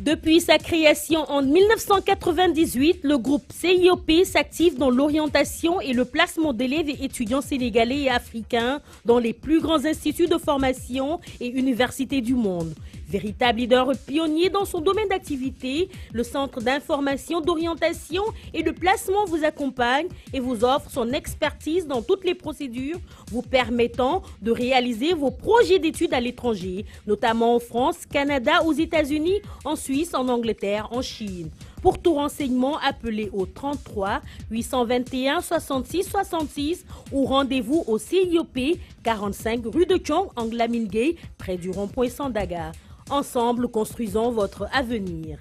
Depuis sa création en 1998, le groupe CIOP s'active dans l'orientation et le placement d'élèves et étudiants sénégalais et africains dans les plus grands instituts de formation et universités du monde. Véritable leader pionnier dans son domaine d'activité, le Centre d'information, d'orientation et de placement vous accompagne et vous offre son expertise dans toutes les procédures vous permettant de réaliser vos projets d'études à l'étranger, notamment en France, Canada, aux États-Unis, en Suisse, en Angleterre, en Chine. Pour tout renseignement, appelez au 33 821 66 66 ou rendez-vous au CIOP 45 rue de Thiong, Angle Lamine Gueye, près du rond-point Sandaga. Ensemble, construisons votre avenir.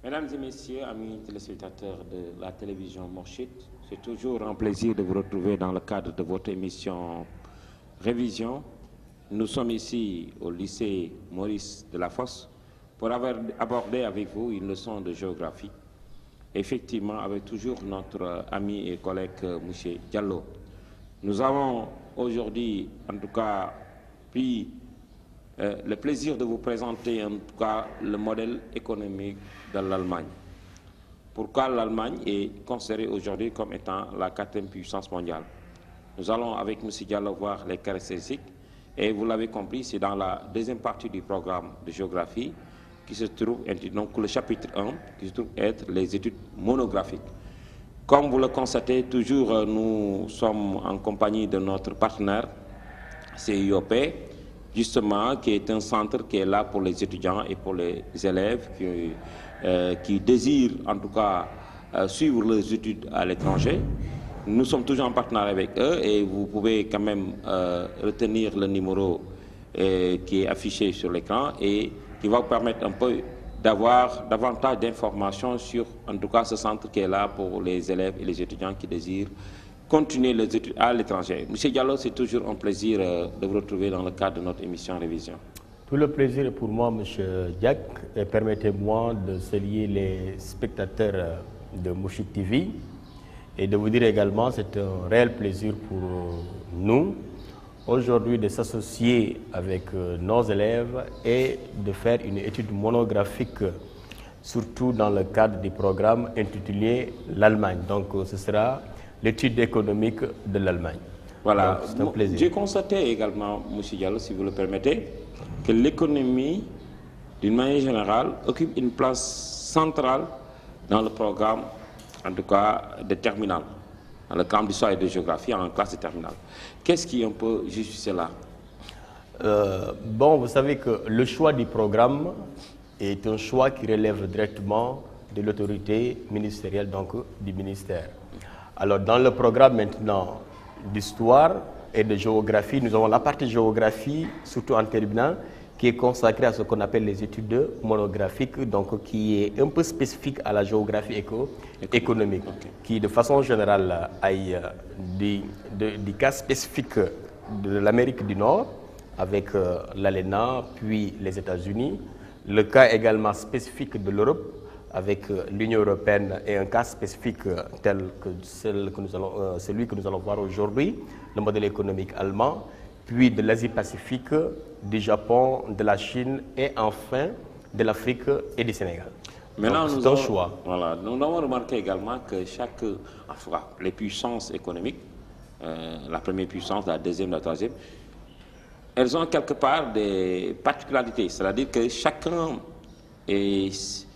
Mesdames et messieurs, amis téléspectateurs de la télévision Mourchid, c'est toujours un plaisir de vous retrouver dans le cadre de votre émission Révision. Nous sommes ici au lycée Maurice Delafosse pour aborder avec vous une leçon de géographie. Effectivement, avec toujours notre ami et collègue M. Diallo. Nous avons aujourd'hui, en tout cas, pris le plaisir de vous présenter, en tout cas, le modèle économique de l'Allemagne. Pourquoi l'Allemagne est considérée aujourd'hui comme étant la 4e puissance mondiale? Nous allons avec M. Diallo voir les caractéristiques et vous l'avez compris, c'est dans la deuxième partie du programme de géographie qui se trouve, donc le chapitre 1, qui se trouve être les études monographiques. Comme vous le constatez, toujours nous sommes en compagnie de notre partenaire CIOP, justement, qui est un centre qui est là pour les étudiants et pour les élèves qui désirent, en tout cas, suivre leurs études à l'étranger. Nous sommes toujours en partenariat avec eux et vous pouvez quand même retenir le numéro qui est affiché sur l'écran et qui va vous permettre un peu d'avoir davantage d'informations sur, en tout cas, ce centre qui est là pour les élèves et les étudiants qui désirent continuer les études à l'étranger. Monsieur Diallo, c'est toujours un plaisir de vous retrouver dans le cadre de notre émission Révision. Tout le plaisir est pour moi, Monsieur Diak, et permettez-moi de saluer les spectateurs de Mourchid TV et de vous dire également que c'est un réel plaisir pour nous aujourd'hui de s'associer avec nos élèves et de faire une étude monographique, surtout dans le cadre du programme intitulé l'Allemagne. Donc ce sera l'étude économique de l'Allemagne. Voilà, c'est un plaisir. J'ai constaté également, M. Diallo, si vous le permettez, que l'économie, d'une manière générale, occupe une place centrale dans le programme, en tout cas, de terminale, dans le camp d'histoire et de géographie en classe de terminale. Qu'est-ce qui un peu justifie cela? Bon, vous savez que le choix du programme est un choix qui relève directement de l'autorité ministérielle, donc du ministère. Alors, dans le programme maintenant d'histoire et de géographie, nous avons la partie géographie, surtout en terminale, qui est consacré à ce qu'on appelle les études monographiques, donc qui est un peu spécifique à la géographie économique, qui de façon générale aille du cas spécifique de l'Amérique du Nord avec l'ALENA, puis les États-Unis, le cas également spécifique de l'Europe avec l'Union européenne et un cas spécifique tel que celui que nous allons voir aujourd'hui, le modèle économique allemand, puis de l'Asie-Pacifique, du Japon, de la Chine et enfin de l'Afrique et du Sénégal. Maintenant, c'est un choix. Voilà, nous avons remarqué également que les puissances économiques, la première puissance, la deuxième, la troisième, elles ont quelque part des particularités, c'est-à-dire que chacun est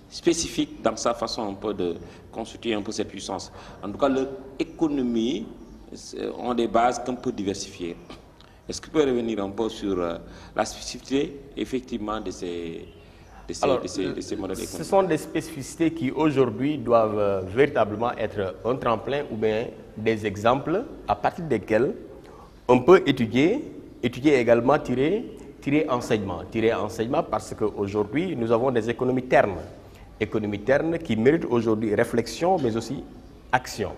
spécifique dans sa façon un peu de constituer un peu cette puissance. En tout cas, leur économie ont des bases un peu diversifiées. Est-ce que vous pouvez revenir un peu sur la spécificité effectivement de ces modèles économiques? Ce sont des spécificités qui aujourd'hui doivent véritablement être un tremplin ou bien des exemples à partir desquels on peut étudier également tirer enseignement. Tirer enseignement parce qu'aujourd'hui nous avons des économies ternes qui méritent aujourd'hui réflexion mais aussi action.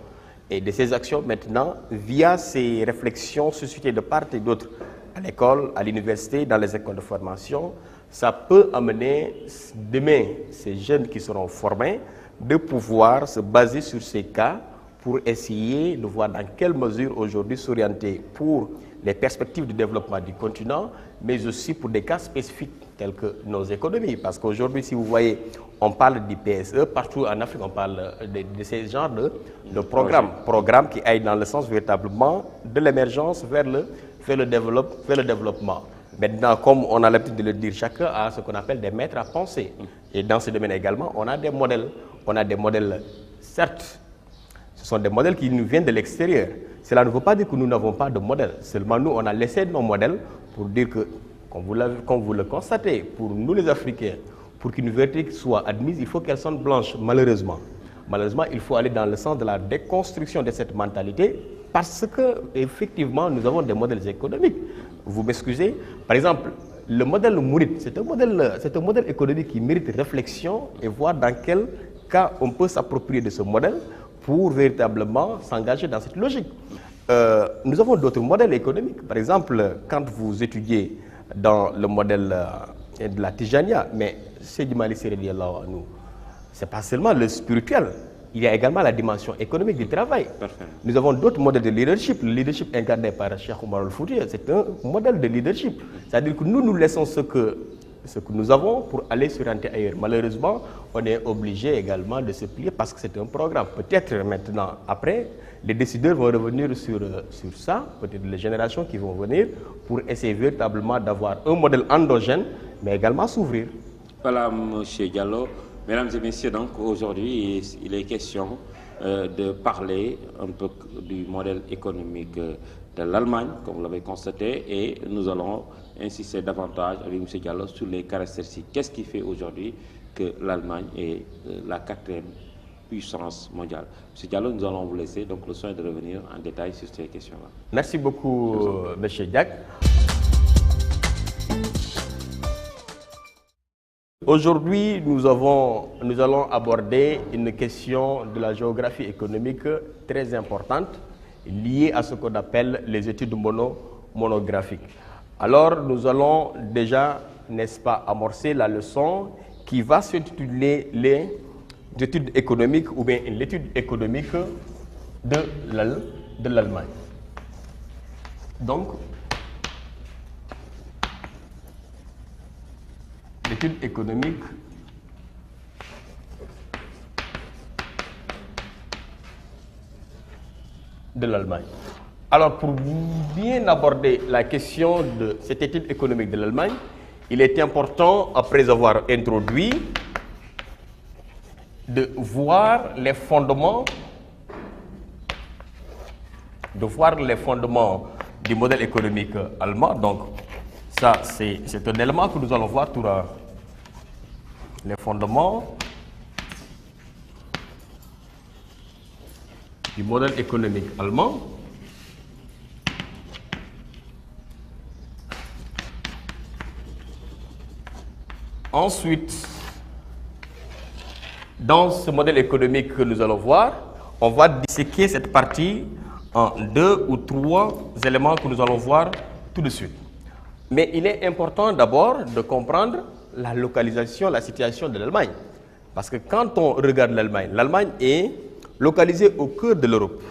Et de ces actions maintenant, via ces réflexions suscitées de part et d'autre, à l'école, à l'université, dans les écoles de formation, ça peut amener demain ces jeunes qui seront formés de pouvoir se baser sur ces cas pour essayer de voir dans quelle mesure aujourd'hui s'orienter pour les perspectives de développement du continent, mais aussi pour des cas spécifiques tels que nos économies. Parce qu'aujourd'hui, si vous voyez, on parle du PSE, partout en Afrique, on parle de ces genres de programmes qui aillent dans le sens véritablement de l'émergence vers le développement. Maintenant, comme on a l'habitude de le dire, chacun a ce qu'on appelle des maîtres à penser. Et dans ce domaine également, on a des modèles. On a des modèles, certes, ce sont des modèles qui nous viennent de l'extérieur. Cela ne veut pas dire que nous n'avons pas de modèles. Seulement, nous, on a laissé nos modèles pour dire que, comme vous le constatez, pour nous les Africains, pour qu'une vérité soit admise, il faut qu'elle sonne blanche, malheureusement. Malheureusement, il faut aller dans le sens de la déconstruction de cette mentalité parce que, effectivement, nous avons des modèles économiques. Vous m'excusez? Par exemple, le modèle Mouride, c'est un modèle économique qui mérite réflexion et voir dans quel cas on peut s'approprier de ce modèle pour véritablement s'engager dans cette logique. Nous avons d'autres modèles économiques. Par exemple, quand vous étudiez dans le modèle de la Tijania, mais c'est du Mali Séredi Allah, nous, c'est pas seulement le spirituel, il y a également la dimension économique du travail. Parfait. Nous avons d'autres modèles de leadership. Le leadership incarné par Cheikh Omar Al-Fouti, c'est un modèle de leadership. C'est-à-dire que nous laissons ce que nous avons pour aller s'orienter ailleurs. Malheureusement, on est obligé également de se plier parce que c'est un programme. Peut-être maintenant, après, les décideurs vont revenir sur ça, peut-être les générations qui vont venir, pour essayer véritablement d'avoir un modèle endogène, mais également s'ouvrir. Voilà, M. Diallo. Mesdames et messieurs, donc aujourd'hui, il est question de parler un peu du modèle économique de l'Allemagne, comme vous l'avez constaté, et nous allons insister davantage avec M. Diallo sur les caractéristiques. Qu'est-ce qui fait aujourd'hui que l'Allemagne est la quatrième puissance mondiale? M. Diallo, nous allons vous laisser donc le soin de revenir en détail sur ces questions-là. Merci beaucoup, M. Diak. Aujourd'hui, nous allons aborder une question de la géographie économique très importante liée à ce qu'on appelle les études monographiques. Alors, nous allons déjà, n'est-ce pas, amorcer la leçon qui va s'intituler les études économiques ou bien l'étude économique de l'Allemagne. Donc, l'étude économique de l'Allemagne. Alors, pour bien aborder la question de cette étude économique de l'Allemagne, il est important, après avoir introduit, de voir les fondements du modèle économique allemand. Donc, ça, c'est un élément que nous allons voir tout à les fondements du modèle économique allemand. Ensuite, dans ce modèle économique que nous allons voir, on va disséquer cette partie en 2 ou 3 éléments que nous allons voir tout de suite. Mais il est important d'abord de comprendre la localisation, la situation de l'Allemagne. Parce que quand on regarde l'Allemagne, l'Allemagne est localisée au cœur de l'Europe.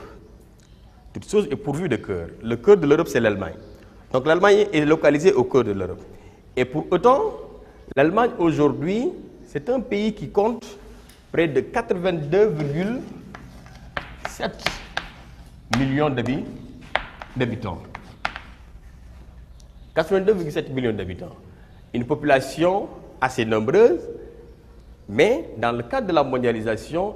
Toute chose est pourvue de cœur. Le cœur de l'Europe, c'est l'Allemagne. Donc l'Allemagne est localisée au cœur de l'Europe. Et pour autant, l'Allemagne aujourd'hui, c'est un pays qui compte près de 82,7 millions d'habitants. 82,7 millions d'habitants. Une population assez nombreuse, mais dans le cadre de la mondialisation,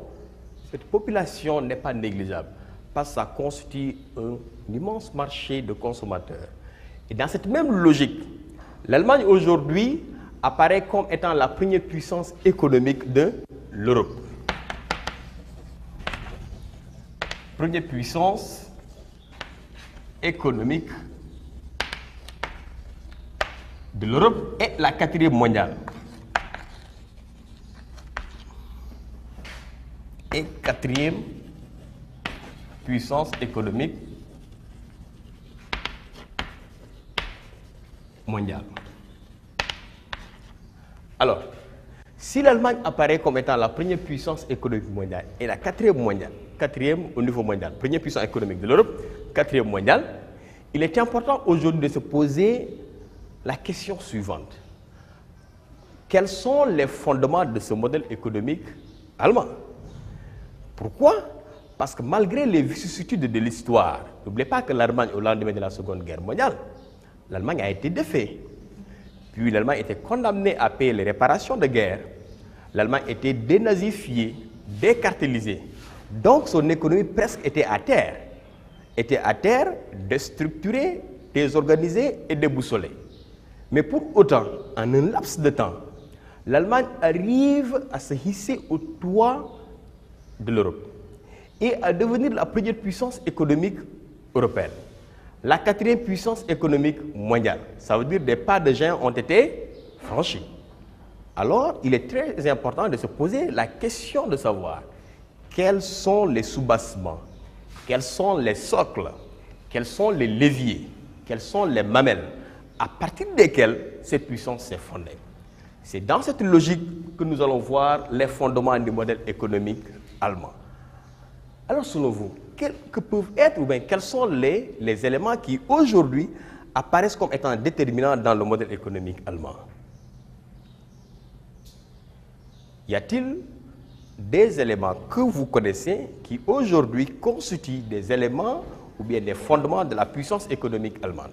cette population n'est pas négligeable, parce que ça constitue un immense marché de consommateurs. Et dans cette même logique, l'Allemagne aujourd'hui apparaît comme étant la première puissance économique de l'Europe. Première puissance économique de l'Europe et la 4e mondiale. Et 4e puissance économique mondiale. Alors, si l'Allemagne apparaît comme étant la première puissance économique mondiale et la 4e mondiale, 4e au niveau mondial, première puissance économique de l'Europe, 4e mondiale, il est important aujourd'hui de se poser la question suivante. Quels sont les fondements de ce modèle économique allemand? Pourquoi? Parce que malgré les vicissitudes de l'histoire, n'oubliez pas que l'Allemagne, au lendemain de la Seconde Guerre mondiale, l'Allemagne a été défaite. Puis l'Allemagne était condamnée à payer les réparations de guerre. L'Allemagne était dénazifiée, décartélisée. Donc son économie presque était à terre. Déstructurée, désorganisée et déboussolée. Mais pour autant, en un laps de temps, l'Allemagne arrive à se hisser au toit de l'Europe et à devenir la première puissance économique européenne, la 4e puissance économique mondiale. Ça veut dire que des pas de géant ont été franchis. Alors, il est très important de se poser la question de savoir quels sont les soubassements, quels sont les socles, quels sont les leviers, quelles sont les mamelles à partir desquelles cette puissance s'est fondée. C'est dans cette logique que nous allons voir les fondements du modèle économique allemand. Alors, selon vous, que peuvent être ou bien quels sont les éléments qui aujourd'hui apparaissent comme étant déterminants dans le modèle économique allemand? Y a-t-il des éléments que vous connaissez qui aujourd'hui constituent des éléments ou bien des fondements de la puissance économique allemande?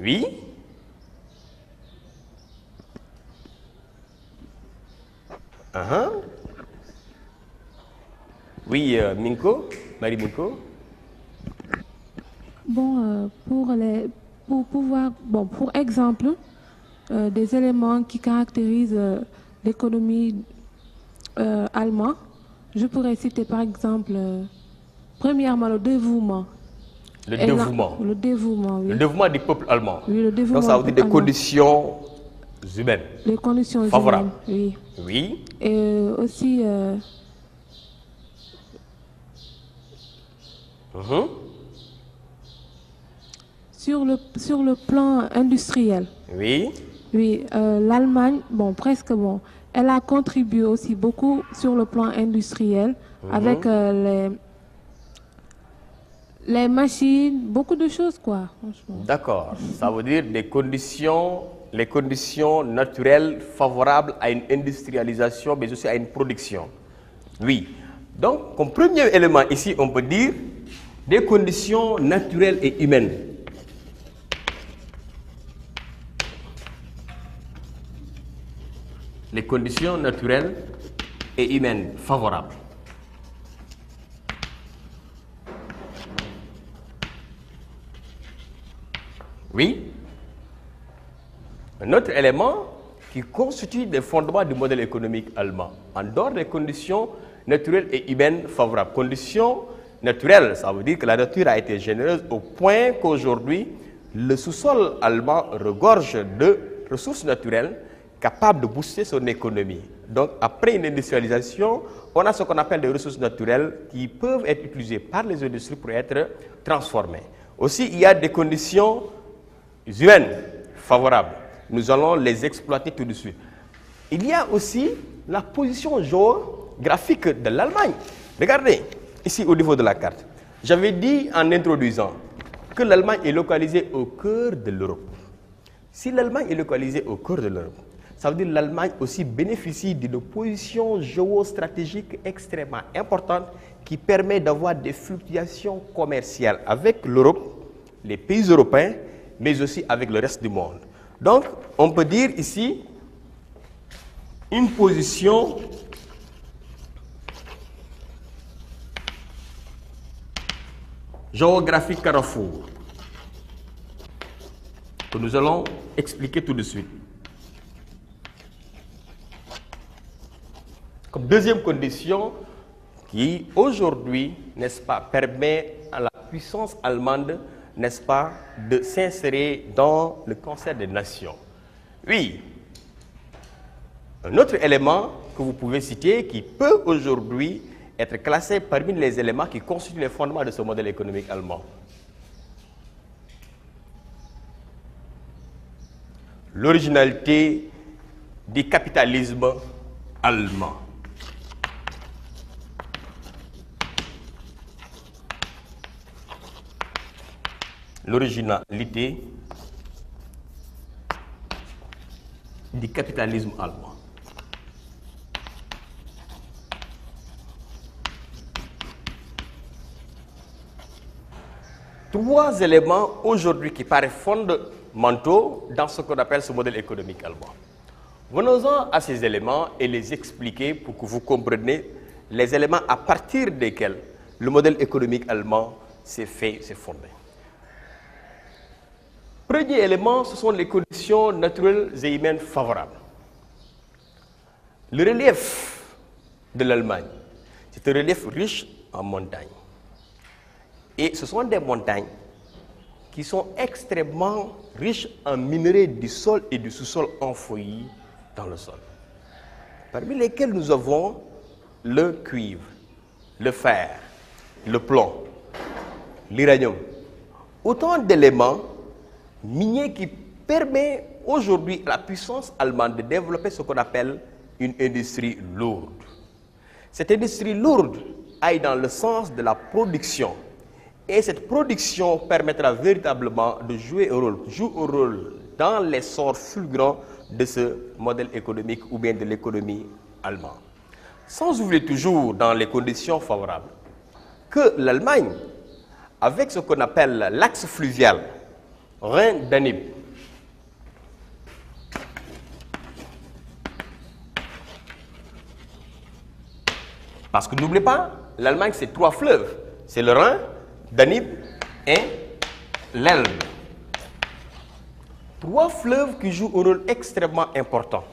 Oui? Oui, Minko, Marie Minko. Bon, pour exemple, des éléments qui caractérisent l'économie allemande, je pourrais citer par exemple, premièrement, le dévouement. Le dévouement. Le dévouement, oui. Le dévouement du peuple allemand. Oui, le dévouement. Donc ça veut dire des conditions humaines. Les conditions favorables. Humaines, oui. Oui. Et aussi sur le plan industriel. Oui. Oui, l'Allemagne, elle a contribué aussi beaucoup sur le plan industriel avec les machines, beaucoup de choses, quoi, franchement. D'accord. Ça veut dire les conditions naturelles favorables à une industrialisation, mais aussi à une production. Oui. Donc, comme premier élément ici, on peut dire des conditions naturelles et humaines. Les conditions naturelles et humaines favorables. Oui. Un autre élément qui constitue des fondements du modèle économique allemand, en dehors des conditions naturelles et humaines favorables. Conditions naturelles, ça veut dire que la nature a été généreuse au point qu'aujourd'hui, le sous-sol allemand regorge de ressources naturelles capables de booster son économie. Donc, après une industrialisation, on a ce qu'on appelle des ressources naturelles qui peuvent être utilisées par les industries pour être transformées. Aussi, il y a des conditions humaines favorables. Nous allons les exploiter tout de suite. Il y a aussi la position géographique de l'Allemagne. Regardez, ici au niveau de la carte. J'avais dit en introduisant que l'Allemagne est localisée au cœur de l'Europe. Si l'Allemagne est localisée au cœur de l'Europe, ça veut dire que l'Allemagne aussi bénéficie d'une position géostratégique extrêmement importante qui permet d'avoir des fluctuations commerciales avec l'Europe, les pays européens, mais aussi avec le reste du monde. Donc, on peut dire ici une position géographique carrefour que nous allons expliquer tout de suite. Comme deuxième condition qui aujourd'hui, n'est-ce pas, permet à la puissance allemande, n'est-ce pas, de s'insérer dans le concert des nations. Oui, un autre élément que vous pouvez citer qui peut aujourd'hui être classé parmi les éléments qui constituent les fondements de ce modèle économique allemand. L'originalité du capitalisme allemand. L'originalité du capitalisme allemand. Trois éléments aujourd'hui qui paraissent fondamentaux dans ce qu'on appelle ce modèle économique allemand. Venons-en à ces éléments et les expliquer pour que vous compreniez les éléments à partir desquels le modèle économique allemand s'est fondé. Premier élément, ce sont les conditions naturelles et humaines favorables. Le relief de l'Allemagne, c'est un relief riche en montagnes. Et ce sont des montagnes qui sont extrêmement riches en minerais du sol et du sous-sol enfouis dans le sol. Parmi lesquels nous avons le cuivre, le fer, le plomb, l'uranium. Autant d'éléments miniers qui permettent aujourd'hui à la puissance allemande de développer ce qu'on appelle une industrie lourde. Cette industrie lourde aille dans le sens de la production. Et cette production permettra véritablement de jouer un rôle dans l'essor fulgurant de ce modèle économique ou bien de l'économie allemande. Sans oublier toujours dans les conditions favorables que l'Allemagne, avec ce qu'on appelle l'axe fluvial Rhin-Danube, parce que n'oubliez pas, l'Allemagne c'est trois fleuves, c'est le Rhin, Danube et l'Elbe. Trois fleuves qui jouent un rôle extrêmement important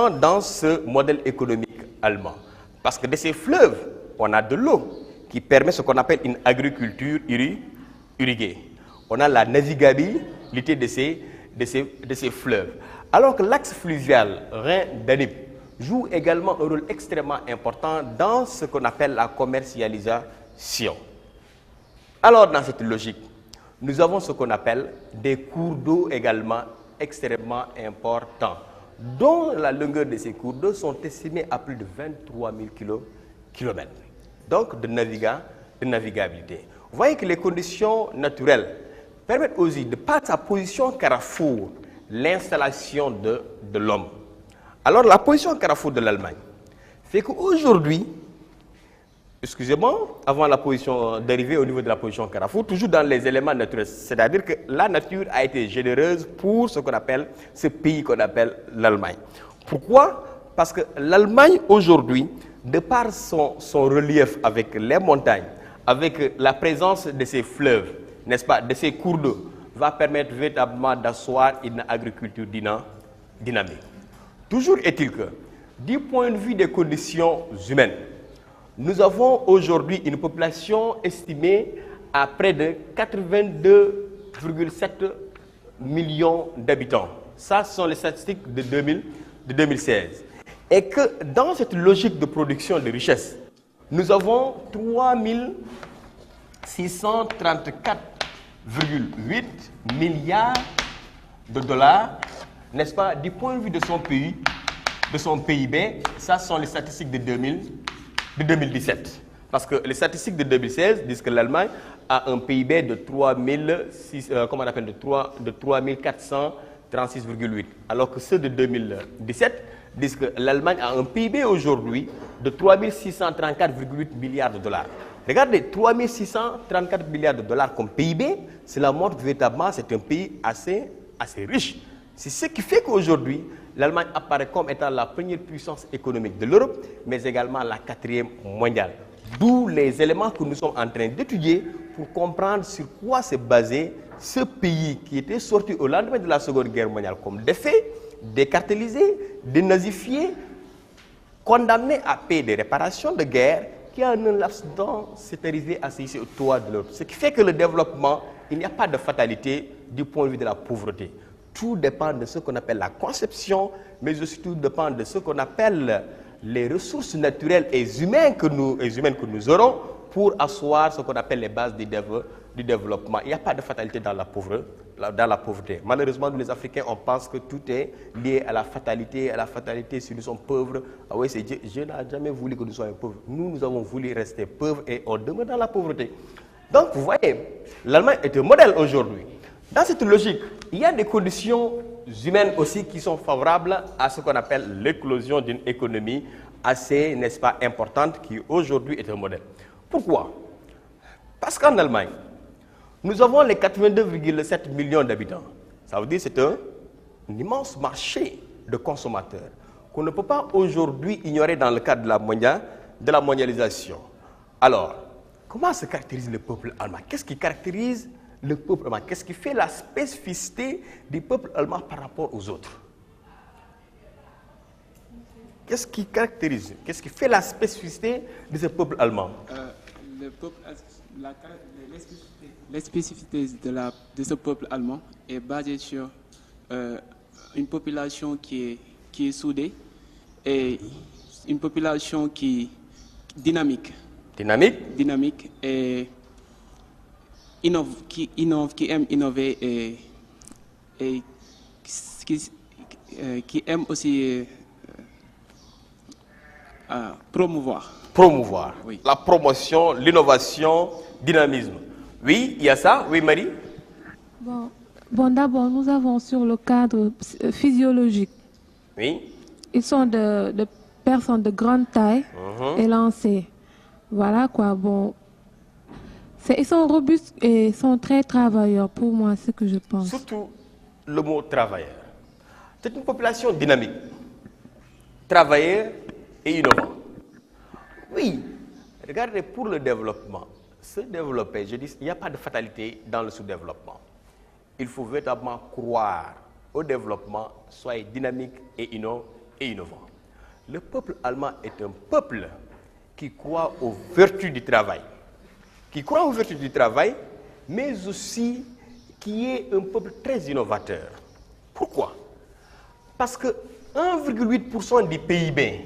dans ce modèle économique allemand. Parce que de ces fleuves, on a de l'eau qui permet ce qu'on appelle une agriculture irriguée. On a la navigabilité de ces fleuves. Alors que l'axe fluvial Rhin-Danube joue également un rôle extrêmement important dans ce qu'on appelle la commercialisation. Alors, dans cette logique, nous avons ce qu'on appelle des cours d'eau également extrêmement importants, dont la longueur de ces cours d'eau sont estimés à plus de 23 000 km. Donc, de navigabilité. Vous voyez que les conditions naturelles permettent aussi, de par sa position carrefour, l'installation de l'homme. Alors, la position carrefour de l'Allemagne fait qu'aujourd'hui, excusez-moi, avant la position d'arriver au niveau de la position carrefour, toujours dans les éléments naturels, c'est-à-dire que la nature a été généreuse pour ce qu'on appelle, ce pays qu'on appelle l'Allemagne. Pourquoi? Parce que l'Allemagne aujourd'hui, de par son relief avec les montagnes, avec la présence de ces fleuves, n'est-ce pas, de ces cours d'eau, va permettre véritablement d'asseoir une agriculture dynamique. Toujours est-il que, du point de vue des conditions humaines, nous avons aujourd'hui une population estimée à près de 82,7 millions d'habitants. Ça, ce sont les statistiques de 2016. Et que dans cette logique de production de richesse, nous avons 3634,8 milliards de dollars, n'est-ce pas, du point de vue de son pays, de son PIB. Ça, ce sont les statistiques de 2017. Parce que les statistiques de 2016 disent que l'Allemagne a un PIB de 3436,8, alors que ceux de 2017 disent que l'Allemagne a un PIB aujourd'hui de 3634,8 milliards de dollars. Regardez, 3634 milliards de dollars comme PIB, cela montre que véritablement c'est un pays assez riche. C'est ce qui fait qu'aujourd'hui, l'Allemagne apparaît comme étant la première puissance économique de l'Europe, mais également la 4e mondiale. D'où les éléments que nous sommes en train d'étudier pour comprendre sur quoi s'est basé ce pays qui était sorti au lendemain de la Seconde Guerre mondiale comme défait, décartélisé, dénazifié, condamné à payer des réparations de guerre, qui en un laps de temps s'est arrivé à s'hisser au toit de l'Europe. Ce qui fait que le développement, il n'y a pas de fatalité du point de vue de la pauvreté. Tout dépend de ce qu'on appelle la conception, mais aussi tout dépend de ce qu'on appelle les ressources naturelles et humaines que nous aurons pour asseoir ce qu'on appelle les bases du développement. Il n'y a pas de fatalité dans la pauvreté. Malheureusement, nous les Africains, on pense que tout est lié à la fatalité si nous sommes pauvres. Ah oui, c'est Dieu n'a jamais voulu que nous soyons pauvres. Nous avons voulu rester pauvres et on demeure dans la pauvreté. Donc, vous voyez, l'Allemagne est un modèle aujourd'hui. Dans cette logique, il y a des conditions humaines aussi qui sont favorables à ce qu'on appelle l'éclosion d'une économie assez, n'est-ce pas, importante, qui aujourd'hui est un modèle. Pourquoi? Parce qu'en Allemagne, nous avons les 82,7 millions d'habitants. Ça veut dire que c'est un immense marché de consommateurs qu'on ne peut pas aujourd'hui ignorer dans le cadre de la mondialisation. Alors, comment se caractérise le peuple allemand? Qu'est-ce qui caractérise le peuple allemand? Qu'est-ce qui fait la spécificité du peuple allemand par rapport aux autres? Qu'est-ce qui caractérise, qu'est-ce qui fait la spécificité de ce peuple allemand? Les spécificités de ce peuple allemand est basée sur une population qui est soudée et une population qui est dynamique et qui aime innover et qui aime aussi promouvoir. Oui. La promotion, l'innovation, dynamisme. Oui, il y a ça. Oui, Marie? Bon, d'abord, nous avons sur le cadre physiologique. Oui. Ils sont de personnes de grande taille élancées. Voilà quoi. Bon, ils sont robustes et sont très travailleurs, pour moi, c'est ce que je pense. Surtout le mot travailleur. C'est une population dynamique, travailleur et innovant. Oui, regardez, pour le développement, se développer, je dis, il n'y a pas de fatalité dans le sous-développement. Il faut véritablement croire au développement, soit dynamique et innovant. Le peuple allemand est un peuple qui croit aux vertus du travail. Mais aussi qui est un peuple très innovateur. Pourquoi? Parce que 1,8% du PIB,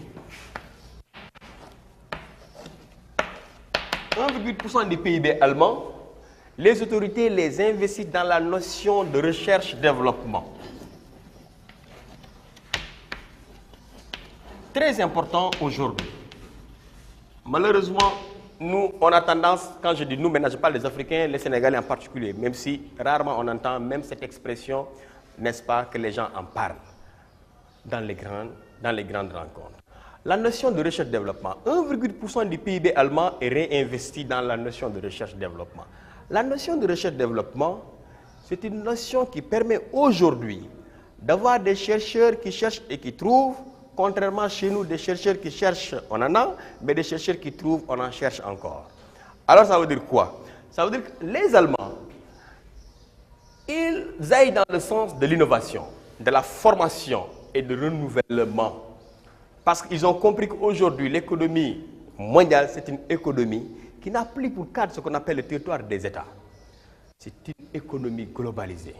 1,8% du PIB allemand, les autorités les investissent dans la notion de recherche-développement. Très important aujourd'hui. Malheureusement, nous, on a tendance, quand je dis nous, maintenant je parle des Africains, les Sénégalais en particulier, même si rarement on entend même cette expression, n'est-ce pas, que les gens en parlent dans les grandes rencontres. La notion de recherche-développement, 1,8% du PIB allemand est réinvesti dans la notion de recherche-développement. La notion de recherche-développement, c'est une notion qui permet aujourd'hui d'avoir des chercheurs qui cherchent et qui trouvent, contrairement chez nous, des chercheurs qui cherchent, on en a, mais des chercheurs qui trouvent, on en cherche encore. Alors ça veut dire quoi? Ça veut dire que les Allemands, ils aillent dans le sens de l'innovation, de la formation et du renouvellement. Parce qu'ils ont compris qu'aujourd'hui, l'économie mondiale, c'est une économie qui n'a plus pour cadre ce qu'on appelle le territoire des États. C'est une économie globalisée,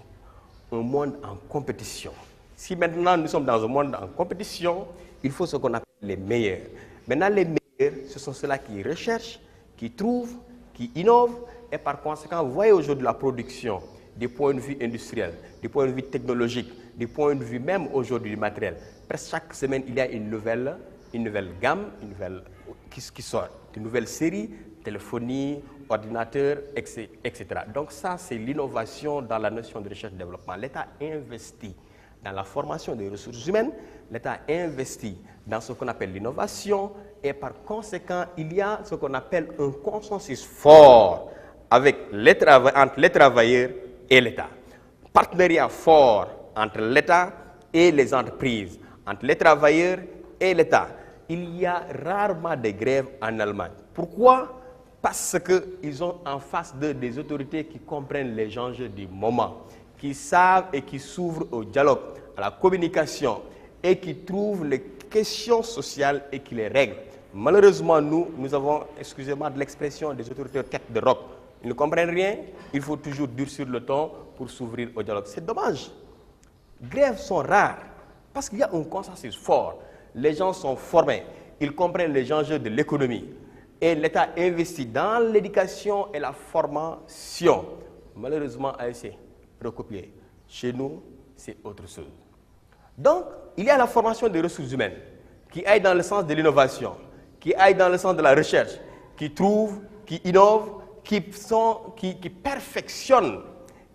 un monde en compétition, Si maintenant nous sommes dans un monde en compétition, il faut ce qu'on appelle les meilleurs. Maintenant, les meilleurs, ce sont ceux-là qui recherchent, qui trouvent, qui innovent, et par conséquent, vous voyez aujourd'hui la production du point de vue industriel, du point de vue technologique, du point de vue même aujourd'hui du matériel. Presque chaque semaine, il y a une nouvelle gamme, qui sort, une nouvelle série, téléphonie, ordinateur, etc. Donc ça, c'est l'innovation dans la notion de recherche et développement. L'État investit dans la formation des ressources humaines, l'État investit dans ce qu'on appelle l'innovation, et par conséquent, il y a ce qu'on appelle un consensus fort entre les travailleurs et l'État. Partenariat fort entre l'État et les entreprises, entre les travailleurs et l'État. Il y a rarement de grèves en Allemagne. Pourquoi? Parce qu'ils ont en face d'eux des autorités qui comprennent les enjeux du moment, qui savent et qui s'ouvrent au dialogue, à la communication, et qui trouvent les questions sociales et qui les règlent. Malheureusement, nous avons, excusez-moi de l'expression, des autorités tête de roc. Ils ne comprennent rien, il faut toujours durcir le ton pour s'ouvrir au dialogue. C'est dommage. Grèves sont rares parce qu'il y a un consensus fort. Les gens sont formés, ils comprennent les enjeux de l'économie. Et l'État investit dans l'éducation et la formation. Malheureusement, ASC, recopié. Chez nous, c'est autre chose. Donc, il y a la formation des ressources humaines qui aille dans le sens de l'innovation, qui aille dans le sens de la recherche, qui trouve, qui innove, qui perfectionnent.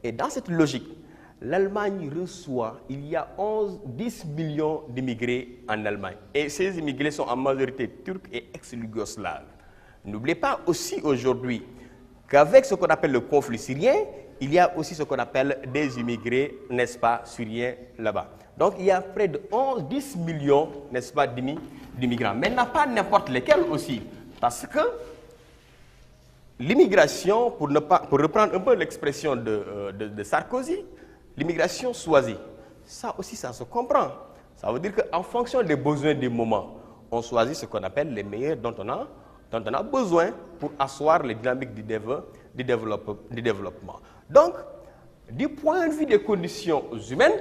Et dans cette logique, l'Allemagne reçoit, il y a 10 millions d'immigrés en Allemagne. Et ces immigrés sont en majorité turcs et ex-yougoslaves. N'oubliez pas aussi aujourd'hui qu'avec ce qu'on appelle le conflit syrien, il y a aussi ce qu'on appelle des immigrés, n'est-ce pas, syriens là-bas. Donc il y a près de 10 millions, n'est-ce pas, d'immigrants. Mais pas n'importe lesquels aussi. Parce que l'immigration, pour reprendre un peu l'expression de Sarkozy, l'immigration choisie, ça aussi, ça se comprend. Ça veut dire qu'en fonction des besoins du moment, on choisit ce qu'on appelle les meilleurs dont on a besoin pour asseoir les dynamiques du développement. Donc, du point de vue des conditions humaines,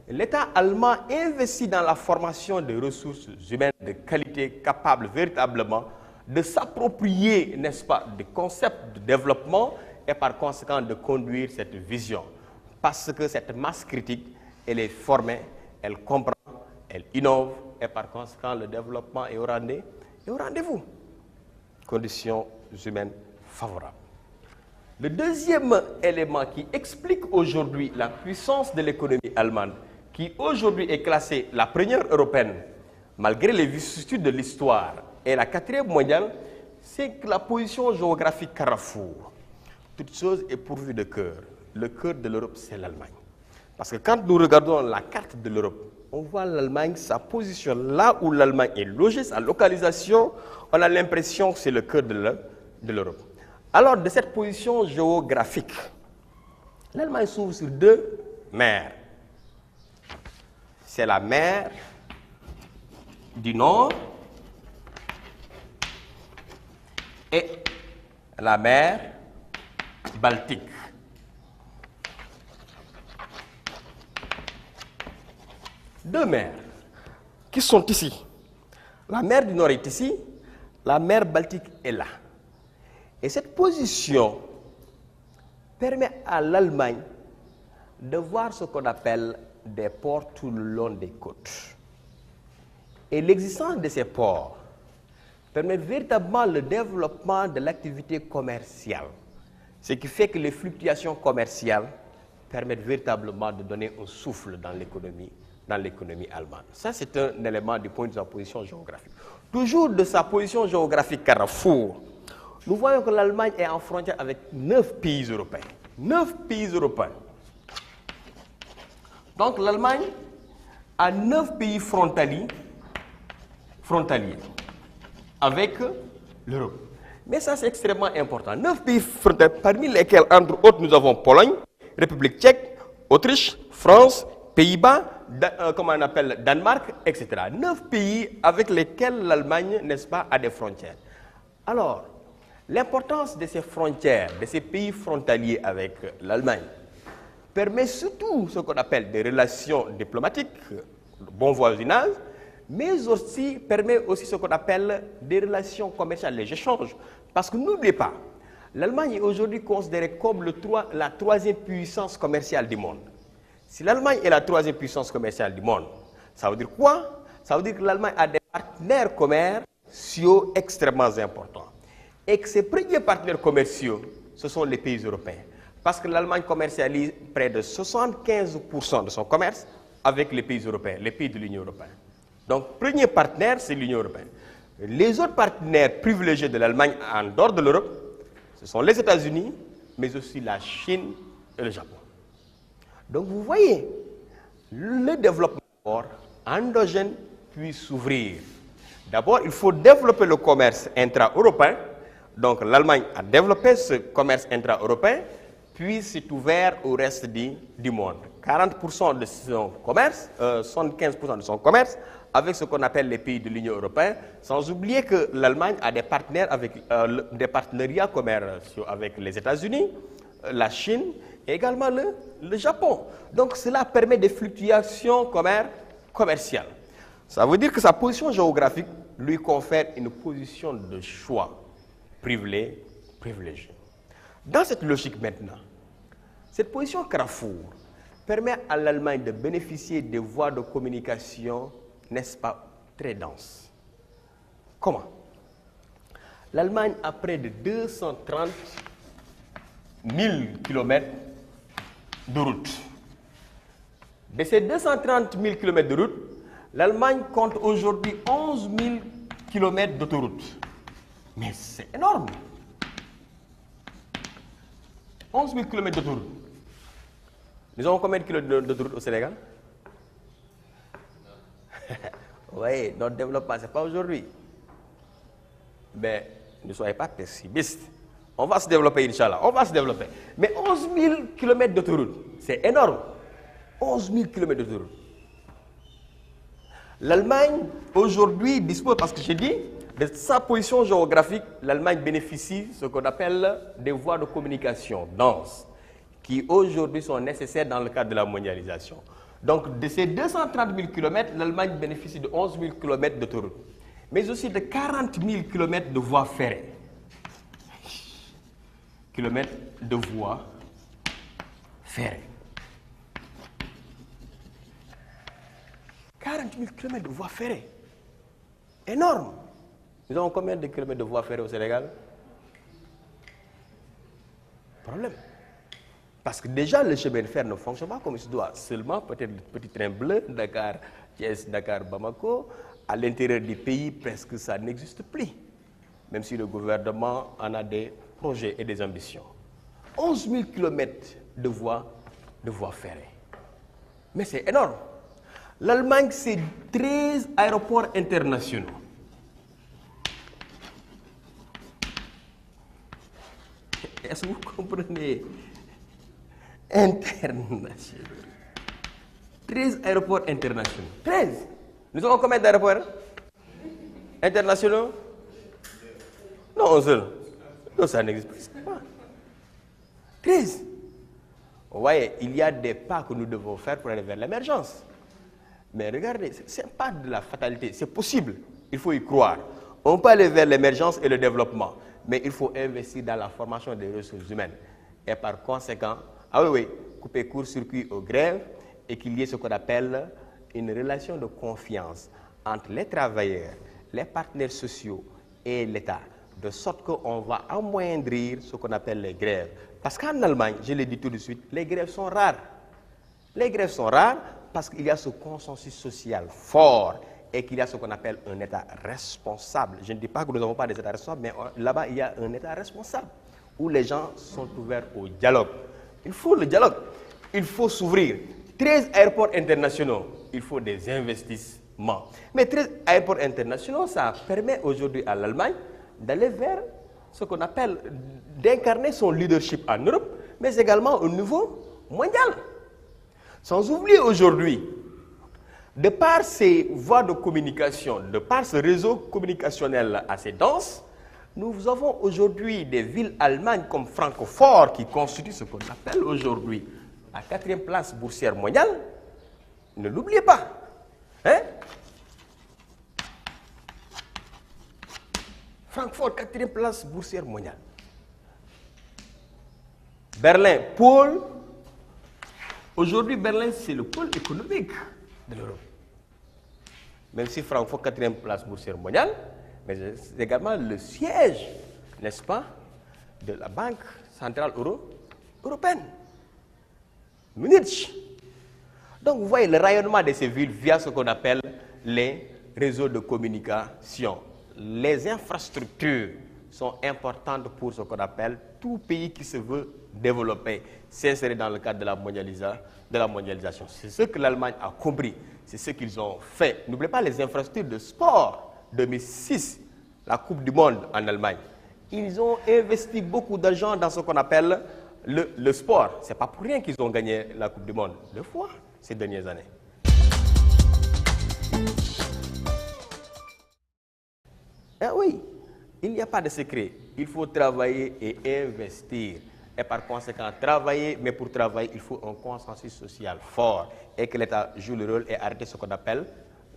l'État allemand investit dans la formation de ressources humaines de qualité capables véritablement de s'approprier, n'est-ce pas, des concepts de développement et par conséquent de conduire cette vision. Parce que cette masse critique, elle est formée, elle comprend, elle innove et par conséquent le développement est au rendez-vous. Conditions humaines favorables. Le deuxième élément qui explique aujourd'hui la puissance de l'économie allemande, qui aujourd'hui est classée la première européenne, malgré les vicissitudes de l'histoire, et la 4e mondiale, c'est que la position géographique carrefour. Toute chose est pourvue de cœur. Le cœur de l'Europe, c'est l'Allemagne. Parce que quand nous regardons la carte de l'Europe, on voit l'Allemagne, sa position là où l'Allemagne est logée, sa localisation, on a l'impression que c'est le cœur de l'Europe. Alors, de cette position géographique, l'Allemagne s'ouvre sur 2 mers. C'est la mer du Nord et la mer Baltique. Deux mers qui sont ici. La mer du Nord est ici, la mer Baltique est là. Et cette position permet à l'Allemagne de voir ce qu'on appelle des ports tout le long des côtes. Et l'existence de ces ports permet véritablement le développement de l'activité commerciale. Ce qui fait que les fluctuations commerciales permettent véritablement de donner un souffle dans l'économie allemande. Ça, c'est un élément du point de sa position géographique. Toujours de sa position géographique carrefour, nous voyons que l'Allemagne est en frontière avec 9 pays européens. 9 pays européens. Donc l'Allemagne a 9 pays frontaliers avec l'Europe. Mais ça, c'est extrêmement important. 9 pays frontaliers, parmi lesquels, entre autres, nous avons Pologne, République tchèque, Autriche, France, Pays-Bas, comment on appelle, Danemark, etc. 9 pays avec lesquels l'Allemagne, n'est-ce pas, a des frontières. Alors, l'importance de ces frontières, de ces pays frontaliers avec l'Allemagne, permet surtout ce qu'on appelle des relations diplomatiques, bon voisinage, mais aussi permet aussi ce qu'on appelle des relations commerciales, les échanges. Parce que n'oubliez pas, l'Allemagne est aujourd'hui considérée comme la troisième puissance commerciale du monde. Si l'Allemagne est la troisième puissance commerciale du monde, ça veut dire quoi? Ça veut dire que l'Allemagne a des partenaires commerciaux extrêmement importants. Et que ses premiers partenaires commerciaux, ce sont les pays européens. Parce que l'Allemagne commercialise près de 75% de son commerce avec les pays européens, les pays de l'Union européenne. Donc, premier partenaire, c'est l'Union européenne. Les autres partenaires privilégiés de l'Allemagne en dehors de l'Europe, ce sont les États-Unis, mais aussi la Chine et le Japon. Donc, vous voyez, le développement endogène puis s'ouvrir. D'abord, il faut développer le commerce intra-européen. Donc, l'Allemagne a développé ce commerce intra-européen, puis c'est ouvert au reste du monde. 40% de son commerce, 75% de son commerce, avec ce qu'on appelle les pays de l'Union européenne, sans oublier que l'Allemagne a des partenaires avec des partenariats commerciaux avec les États-Unis, la Chine et également le Japon. Donc, cela permet des fluctuations commerciales. Ça veut dire que sa position géographique lui confère une position de choix privilégiée. Dans cette logique maintenant, cette position carrefour permet à l'Allemagne de bénéficier des voies de communication, n'est-ce pas, très denses. Comment? L'Allemagne a près de 230 000 km de route. De ces 230 000 km de route, l'Allemagne compte aujourd'hui 11 000 km d'autoroute. Mais c'est énorme. 11 000 km d'autoroute. Nous avons combien de kilomètres d'autoroute au Sénégal? Oui, notre développement, ce n'est pas aujourd'hui. Mais ne soyez pas pessimistes. On va se développer, Inch'Allah. On va se développer. Mais 11 000 km d'autoroute, c'est énorme. 11 000 km d'autoroute. L'Allemagne, aujourd'hui, dispose, parce que j'ai dit, de sa position géographique, l'Allemagne bénéficie de ce qu'on appelle des voies de communication denses, qui aujourd'hui sont nécessaires dans le cadre de la mondialisation. Donc, de ces 230 000 km, l'Allemagne bénéficie de 11 000 km d'autoroute, mais aussi de 40 000 km de voies ferrées. Kilomètres de voies ferrées. 40 000 km de voies ferrées. Énorme. Nous avons combien de kilomètres de voies ferrées au Sénégal? Problème. Parce que déjà, le chemin de fer ne fonctionne pas comme il se doit. Seulement, peut-être le petit train bleu, Dakar, Thiès, Dakar, Bamako. À l'intérieur du pays, presque ça n'existe plus. Même si le gouvernement en a des projets et des ambitions. 11 000 km de voies ferrées. Mais c'est énorme. L'Allemagne, c'est 13 aéroports internationaux. Est-ce que vous comprenez? Internationaux. 13 aéroports internationaux. 13. Nous avons combien d'aéroports internationaux? Non, un seul. Non, ça n'existe pas. 13. Vous voyez, il y a des pas que nous devons faire pour aller vers l'émergence. Mais regardez, ce n'est pas de la fatalité, c'est possible. Il faut y croire. On peut aller vers l'émergence et le développement, mais il faut investir dans la formation des ressources humaines. Et par conséquent, couper court-circuit aux grèves et qu'il y ait ce qu'on appelle une relation de confiance entre les travailleurs, les partenaires sociaux et l'État, de sorte qu'on va amoindrir ce qu'on appelle les grèves. Parce qu'en Allemagne, je l'ai dit tout de suite, les grèves sont rares. Les grèves sont rares parce qu'il y a ce consensus social fort et qu'il y a ce qu'on appelle un État responsable. Je ne dis pas que nous n'avons pas des États responsables, mais là-bas, il y a un État responsable où les gens sont ouverts au dialogue. Il faut le dialogue. Il faut s'ouvrir. 13 aéroports internationaux, il faut des investissements. Mais 13 aéroports internationaux, ça permet aujourd'hui à l'Allemagne d'aller vers ce qu'on appelle, d'incarner son leadership en Europe, mais également au niveau mondial. Sans oublier aujourd'hui, de par ces voies de communication, de par ce réseau communicationnel assez dense, nous avons aujourd'hui des villes allemandes comme Francfort qui constituent ce qu'on appelle aujourd'hui à 4e place boursière mondiale. Ne l'oubliez pas. Hein? Francfort, 4e place boursière mondiale. Berlin, pôle. Aujourd'hui, Berlin, c'est le pôle économique de l'Europe. Même si Francfort, 4e place boursière mondiale, mais c'est également le siège, n'est-ce pas, de la Banque centrale européenne. Munich. Donc, vous voyez le rayonnement de ces villes via ce qu'on appelle les réseaux de communication. Les infrastructures sont importantes pour ce qu'on appelle tout pays qui se veut développer, s'insérer dans le cadre de la mondialisation. C'est ce que l'Allemagne a compris, c'est ce qu'ils ont fait. N'oubliez pas les infrastructures de sport. 2006, la Coupe du Monde en Allemagne. Ils ont investi beaucoup d'argent dans ce qu'on appelle le sport. Ce n'est pas pour rien qu'ils ont gagné la Coupe du Monde 2 fois ces dernières années. Ah oui, il n'y a pas de secret. Il faut travailler et investir. Et par conséquent, travailler, mais pour travailler, il faut un consensus social fort. Et que l'État joue le rôle et arrête ce qu'on appelle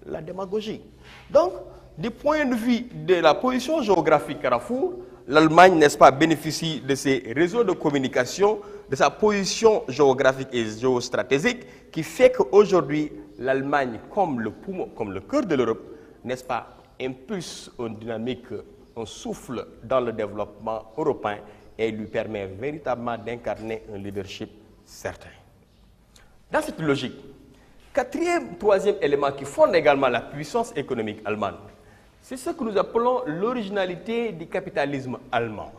la démagogie. Donc, du point de vue de la position géographique Carrefour, l'Allemagne, n'est-ce pas, bénéficie de ses réseaux de communication, de sa position géographique et géostratégique, qui fait qu'aujourd'hui, l'Allemagne, comme le poumon, comme le cœur de l'Europe, n'est-ce pas, impulse une dynamique, un souffle dans le développement européen et lui permet véritablement d'incarner un leadership certain. Dans cette logique, 4e, 3e élément qui fonde également la puissance économique allemande, c'est ce que nous appelons l'originalité du capitalisme allemand.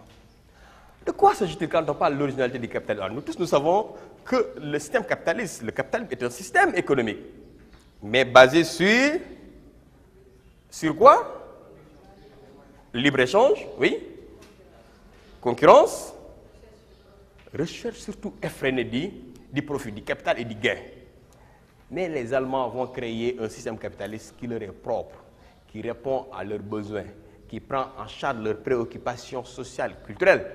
De quoi s'agit-il quand on parle de l'originalité du capitalisme allemand? Nous tous, nous savons que le système capitaliste, le capitalisme est un système économique, mais basé sur quoi? Libre-échange, oui. Concurrence. Recherche surtout effrénée du profit, du capital et du gain. Mais les Allemands vont créer un système capitaliste qui leur est propre, qui répond à leurs besoins, qui prend en charge leurs préoccupations sociales, culturelles.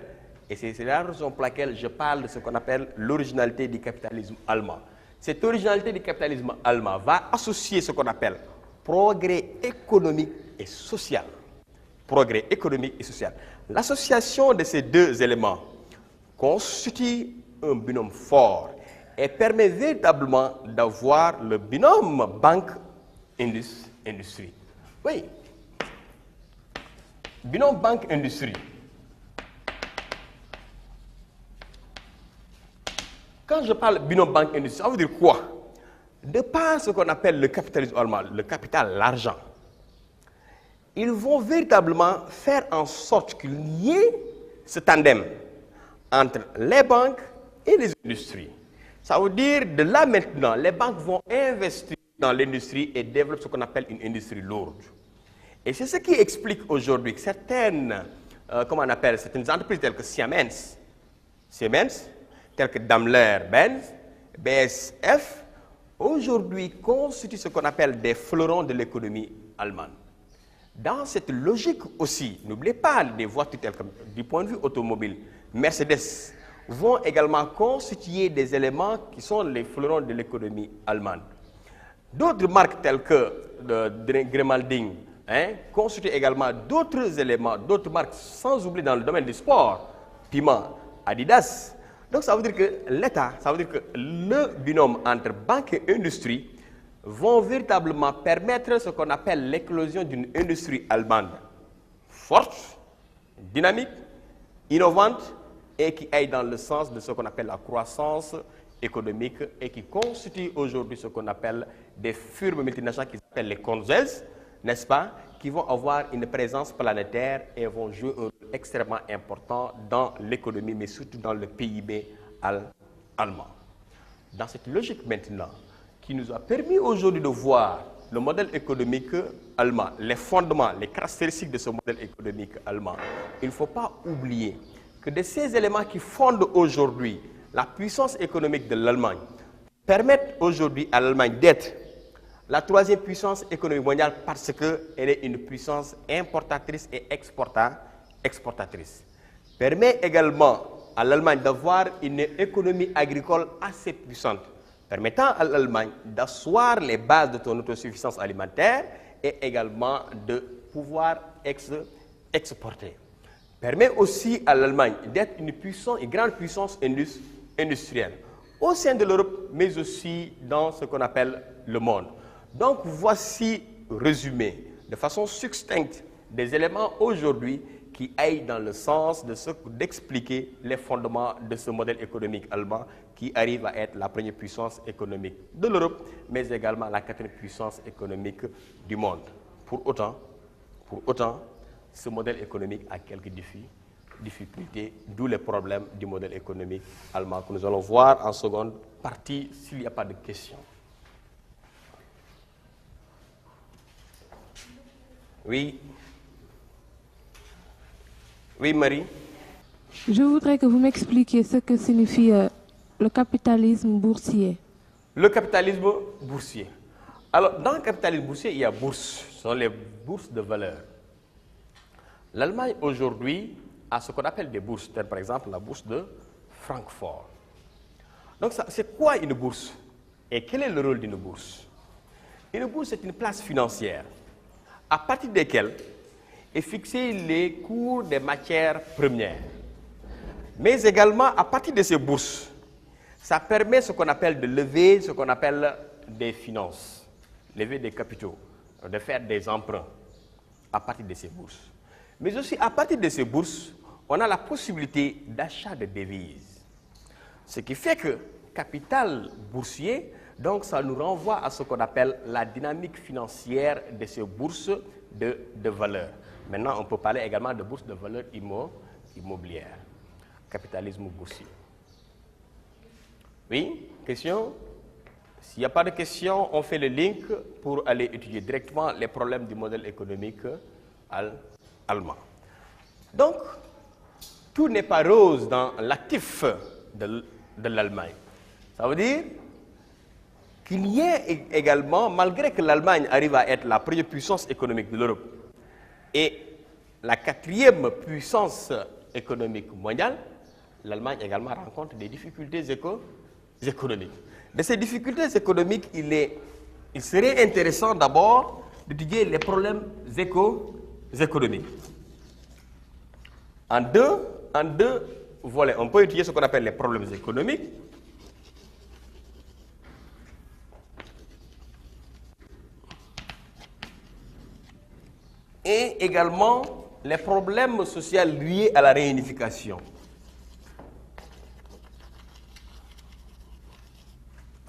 Et c'est la raison pour laquelle je parle de ce qu'on appelle l'originalité du capitalisme allemand. Cette originalité du capitalisme allemand va associer ce qu'on appelle progrès économique et social. Progrès économique et social. L'association de ces deux éléments constitue un binôme fort et permet véritablement d'avoir le binôme banque-industrie. Oui. Binôme banque-industrie. Quand je parle binôme banque-industrie, ça veut dire quoi? De par ce qu'on appelle le capitalisme allemand, le capital, l'argent, ils vont véritablement faire en sorte qu'il y ait ce tandem entre les banques et les industries. Ça veut dire, de là maintenant, les banques vont investir dans l'industrie et développer ce qu'on appelle une industrie lourde. Et c'est ce qui explique aujourd'hui que certaines entreprises telles que Siemens, telles que Daimler-Benz, BASF, aujourd'hui constituent ce qu'on appelle des fleurons de l'économie allemande. Dans cette logique aussi, n'oubliez pas des voitures telles que, du point de vue automobile, Mercedes vont également constituer des éléments qui sont les fleurons de l'économie allemande. D'autres marques telles que Grimaldi constituent également d'autres éléments, d'autres marques, sans oublier dans le domaine du sport, Puma, Adidas. Donc ça veut dire que l'État, ça veut dire que le binôme entre banque et industrie vont véritablement permettre ce qu'on appelle l'éclosion d'une industrie allemande forte, dynamique, innovante et qui aille dans le sens de ce qu'on appelle la croissance économique et qui constitue aujourd'hui ce qu'on appelle des firmes multinationales qui s'appellent les Konzerns, n'est-ce pas, qui vont avoir une présence planétaire et vont jouer un rôle extrêmement important dans l'économie, mais surtout dans le PIB allemand. Dans cette logique maintenant, qui nous a permis aujourd'hui de voir le modèle économique allemand, les fondements, les caractéristiques de ce modèle économique allemand, il ne faut pas oublier que de ces éléments qui fondent aujourd'hui la puissance économique de l'Allemagne permettent aujourd'hui à l'Allemagne d'être la 3e puissance économique mondiale parce qu'elle est une puissance importatrice et exportatrice. Permet également à l'Allemagne d'avoir une économie agricole assez puissante, permettant à l'Allemagne d'asseoir les bases de son autosuffisance alimentaire et également de pouvoir exporter. Permet aussi à l'Allemagne d'être une grande puissance industrielle au sein de l'Europe, mais aussi dans ce qu'on appelle le monde. Donc voici résumé de façon succincte des éléments aujourd'hui qui aillent dans le sens d'expliquer les fondements de ce modèle économique allemand qui arrive à être la première puissance économique de l'Europe, mais également la quatrième puissance économique du monde. Pour autant, ce modèle économique a quelques difficultés, d'où les problèmes du modèle économique allemand que nous allons voir en seconde partie s'il n'y a pas de questions. Oui. Oui, Marie. Je voudrais que vous m'expliquiez ce que signifie le capitalisme boursier. Le capitalisme boursier. Alors, dans le capitalisme boursier, il y a bourses. Ce sont les bourses de valeur. L'Allemagne, aujourd'hui, a ce qu'on appelle des bourses, telles par exemple la bourse de Francfort. Donc, c'est quoi une bourse? Et quel est le rôle d'une bourse? Une bourse est une place financière à partir desquelles est fixé les cours des matières premières. Mais également, à partir de ces bourses, ça permet ce qu'on appelle de lever ce qu'on appelle des finances, lever des capitaux, de faire des emprunts à partir de ces bourses. Mais aussi, à partir de ces bourses, on a la possibilité d'achat de devises. Ce qui fait que capital boursier, donc ça nous renvoie à ce qu'on appelle la dynamique financière de ces bourses de valeur. Maintenant, on peut parler également de bourse de valeur immobilière. Capitalisme boursier. Oui, question? S'il n'y a pas de questions, on fait le link pour aller étudier directement les problèmes du modèle économique allemand. Donc, tout n'est pas rose dans l'actif de l'Allemagne. Ça veut dire qu'il y ait également, malgré que l'Allemagne arrive à être la première puissance économique de l'Europe et la quatrième puissance économique mondiale, l'Allemagne également rencontre des difficultés économiques. De ces difficultés économiques, il serait intéressant d'abord d'étudier les problèmes économiques. En deux volets, on peut étudier ce qu'on appelle les problèmes économiques. Et également les problèmes sociaux liés à la réunification.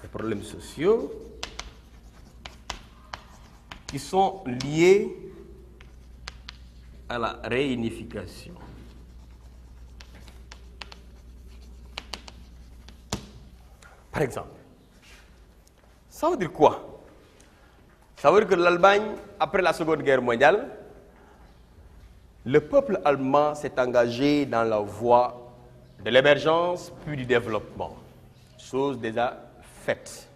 Les problèmes sociaux qui sont liés à la réunification. Par exemple, ça veut dire quoi? Ça veut dire que l'Allemagne, après la Seconde Guerre mondiale, le peuple allemand s'est engagé dans la voie de l'émergence puis du développement, chose déjà faite.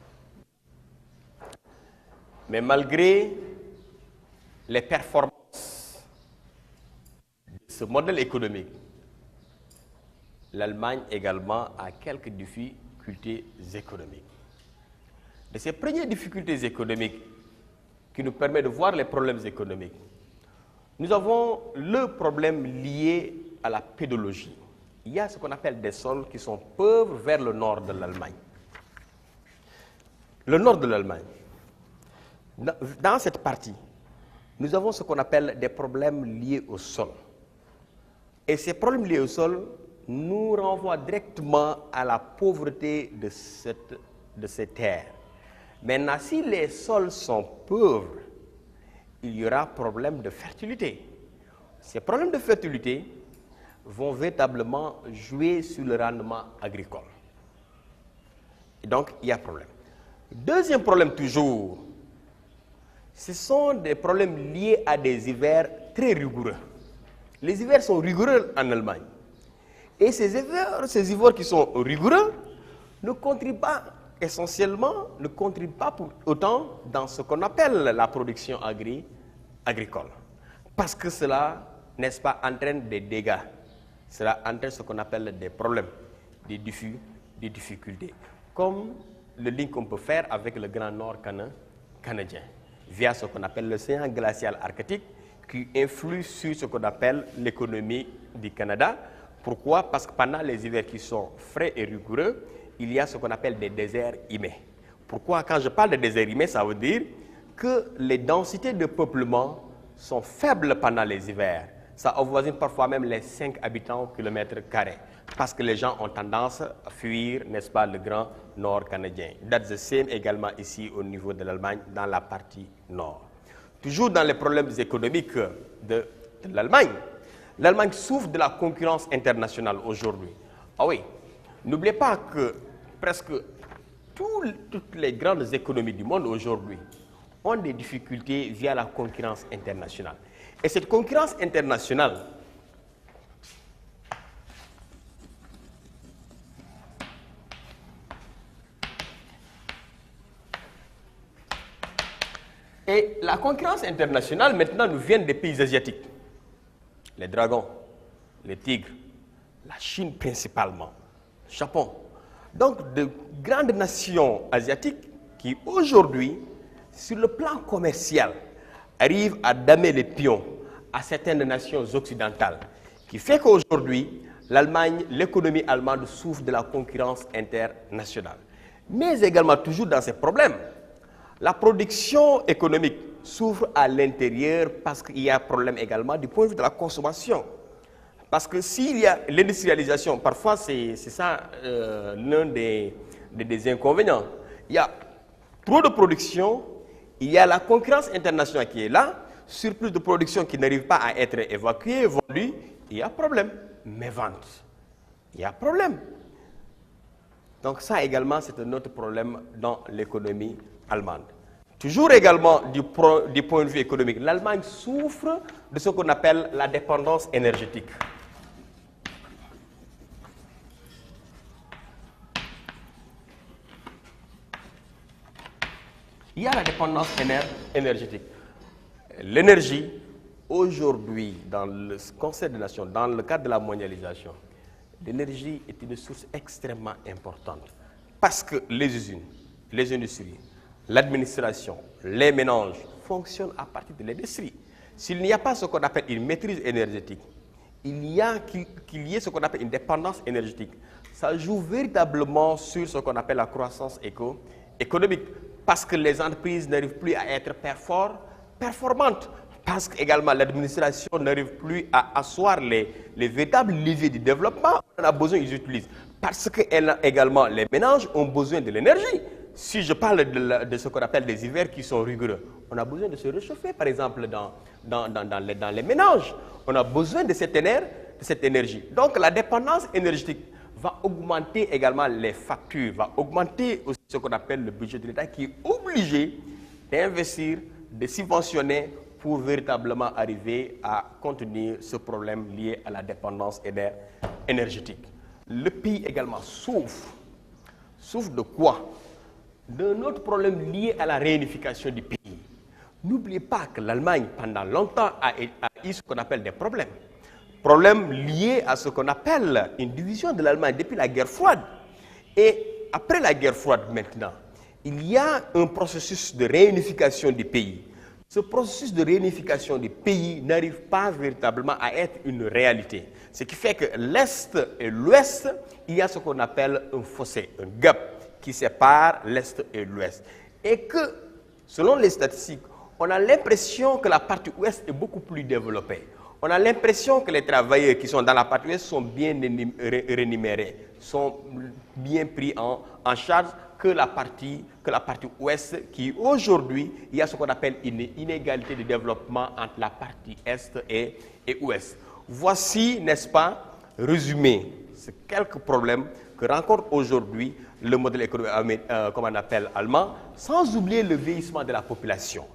Mais malgré les performances de ce modèle économique, l'Allemagne également a quelques difficultés économiques. De ces premières difficultés économiques qui nous permettent de voir les problèmes économiques, nous avons le problème lié à la pédologie. Il y a ce qu'on appelle des sols qui sont pauvres vers le nord de l'Allemagne. Le nord de l'Allemagne. Dans cette partie, nous avons ce qu'on appelle des problèmes liés au sol. Et ces problèmes liés au sol nous renvoient directement à la pauvreté de ces terres. Maintenant, si les sols sont pauvres, il y aura problème de fertilité. Ces problèmes de fertilité vont véritablement jouer sur le rendement agricole. Et donc, il y a problème. Deuxième problème toujours, ce sont des problèmes liés à des hivers très rigoureux. Les hivers sont rigoureux en Allemagne. Et ces hivers qui sont rigoureux ne contribuent pas essentiellement, ne contribuent pas pour autant dans ce qu'on appelle la production agricole. Parce que cela, n'est-ce pas, entraîne des dégâts cela entraîne ce qu'on appelle des problèmes, des difficultés. Comme le lien qu'on peut faire avec le Grand Nord canadien, via ce qu'on appelle l'océan glacial arctique, qui influe sur ce qu'on appelle l'économie du Canada. Pourquoi? Parce que pendant les hivers qui sont frais et rigoureux, il y a ce qu'on appelle des déserts humains. Pourquoi? Quand je parle de déserts humains, ça veut dire que les densités de peuplement sont faibles pendant les hivers. Ça avoisine parfois même les 5 habitants au kilomètre carré. Parce que les gens ont tendance à fuir, n'est-ce pas, le Grand Nord canadien. That's the same également ici au niveau de l'Allemagne, dans la partie nord. Toujours dans les problèmes économiques de l'Allemagne, l'Allemagne souffre de la concurrence internationale aujourd'hui. Ah oui, n'oubliez pas que presque toutes les grandes économies du monde aujourd'hui ont des difficultés via la concurrence internationale. Et cette concurrence internationale maintenant nous vient des pays asiatiques. Les dragons, les tigres, la Chine principalement, le Japon. Donc de grandes nations asiatiques qui aujourd'hui, sur le plan commercial, arrivent à damer les pions à certaines nations occidentales, qui fait qu'aujourd'hui, l'Allemagne, l'économie allemande souffre de la concurrence internationale. Mais également, toujours dans ces problèmes, la production économique souffre à l'intérieur parce qu'il y a un problème également du point de vue de la consommation. Parce que s'il y a l'industrialisation, parfois c'est ça l'un des inconvénients. Il y a trop de production, il y a la concurrence internationale qui est là, surplus de production qui n'arrive pas à être évacué, vendu, il y a problème. Mais vente, il y a problème. Donc ça également, c'est un autre problème dans l'économie allemande. Toujours également du point de vue économique, l'Allemagne souffre de ce qu'on appelle la dépendance énergétique. Il y a la dépendance énergétique. L'énergie, aujourd'hui, dans le Conseil des Nations, dans le cadre de la mondialisation, l'énergie est une source extrêmement importante. Parce que les usines, les industries, l'administration, les ménages fonctionnent à partir de l'industrie. S'il n'y a pas ce qu'on appelle une maîtrise énergétique, il y a qu'il y ait ce qu'on appelle une dépendance énergétique. Ça joue véritablement sur ce qu'on appelle la croissance économique. Parce que les entreprises n'arrivent plus à être performantes. Parce qu'également l'administration n'arrive plus à asseoir les véritables leviers du développement. On a besoin, ils utilisent. Parce que également les ménages ont besoin de l'énergie. Si je parle de ce qu'on appelle des hivers qui sont rigoureux, on a besoin de se réchauffer, par exemple, dans les ménages. On a besoin de cette énergie. Donc la dépendance énergétique va augmenter également les factures, va augmenter aussi ce qu'on appelle le budget de l'État qui est obligé d'investir, de subventionner pour véritablement arriver à contenir ce problème lié à la dépendance énergétique. Le pays également souffre. Souffre de quoi? D'un autre problème lié à la réunification du pays. N'oubliez pas que l'Allemagne, pendant longtemps, a eu ce qu'on appelle des problèmes. Problèmes liés à ce qu'on appelle une division de l'Allemagne depuis la guerre froide. Et après la guerre froide maintenant, il y a un processus de réunification du pays. Ce processus de réunification du pays n'arrive pas véritablement à être une réalité. Ce qui fait que l'Est et l'Ouest, il y a ce qu'on appelle un fossé, un gap qui sépare l'Est et l'Ouest. Et que, selon les statistiques, on a l'impression que la partie Ouest est beaucoup plus développée. On a l'impression que les travailleurs qui sont dans la partie Ouest sont bien rémunérés, sont bien pris en charge que la partie Ouest, qui aujourd'hui, il y a ce qu'on appelle une inégalité de développement entre la partie Est et Ouest. Voici, n'est-ce pas, résumé, ces quelques problèmes que rencontre aujourd'hui le modèle économique, comme on appelle allemand, sans oublier le vieillissement de la population.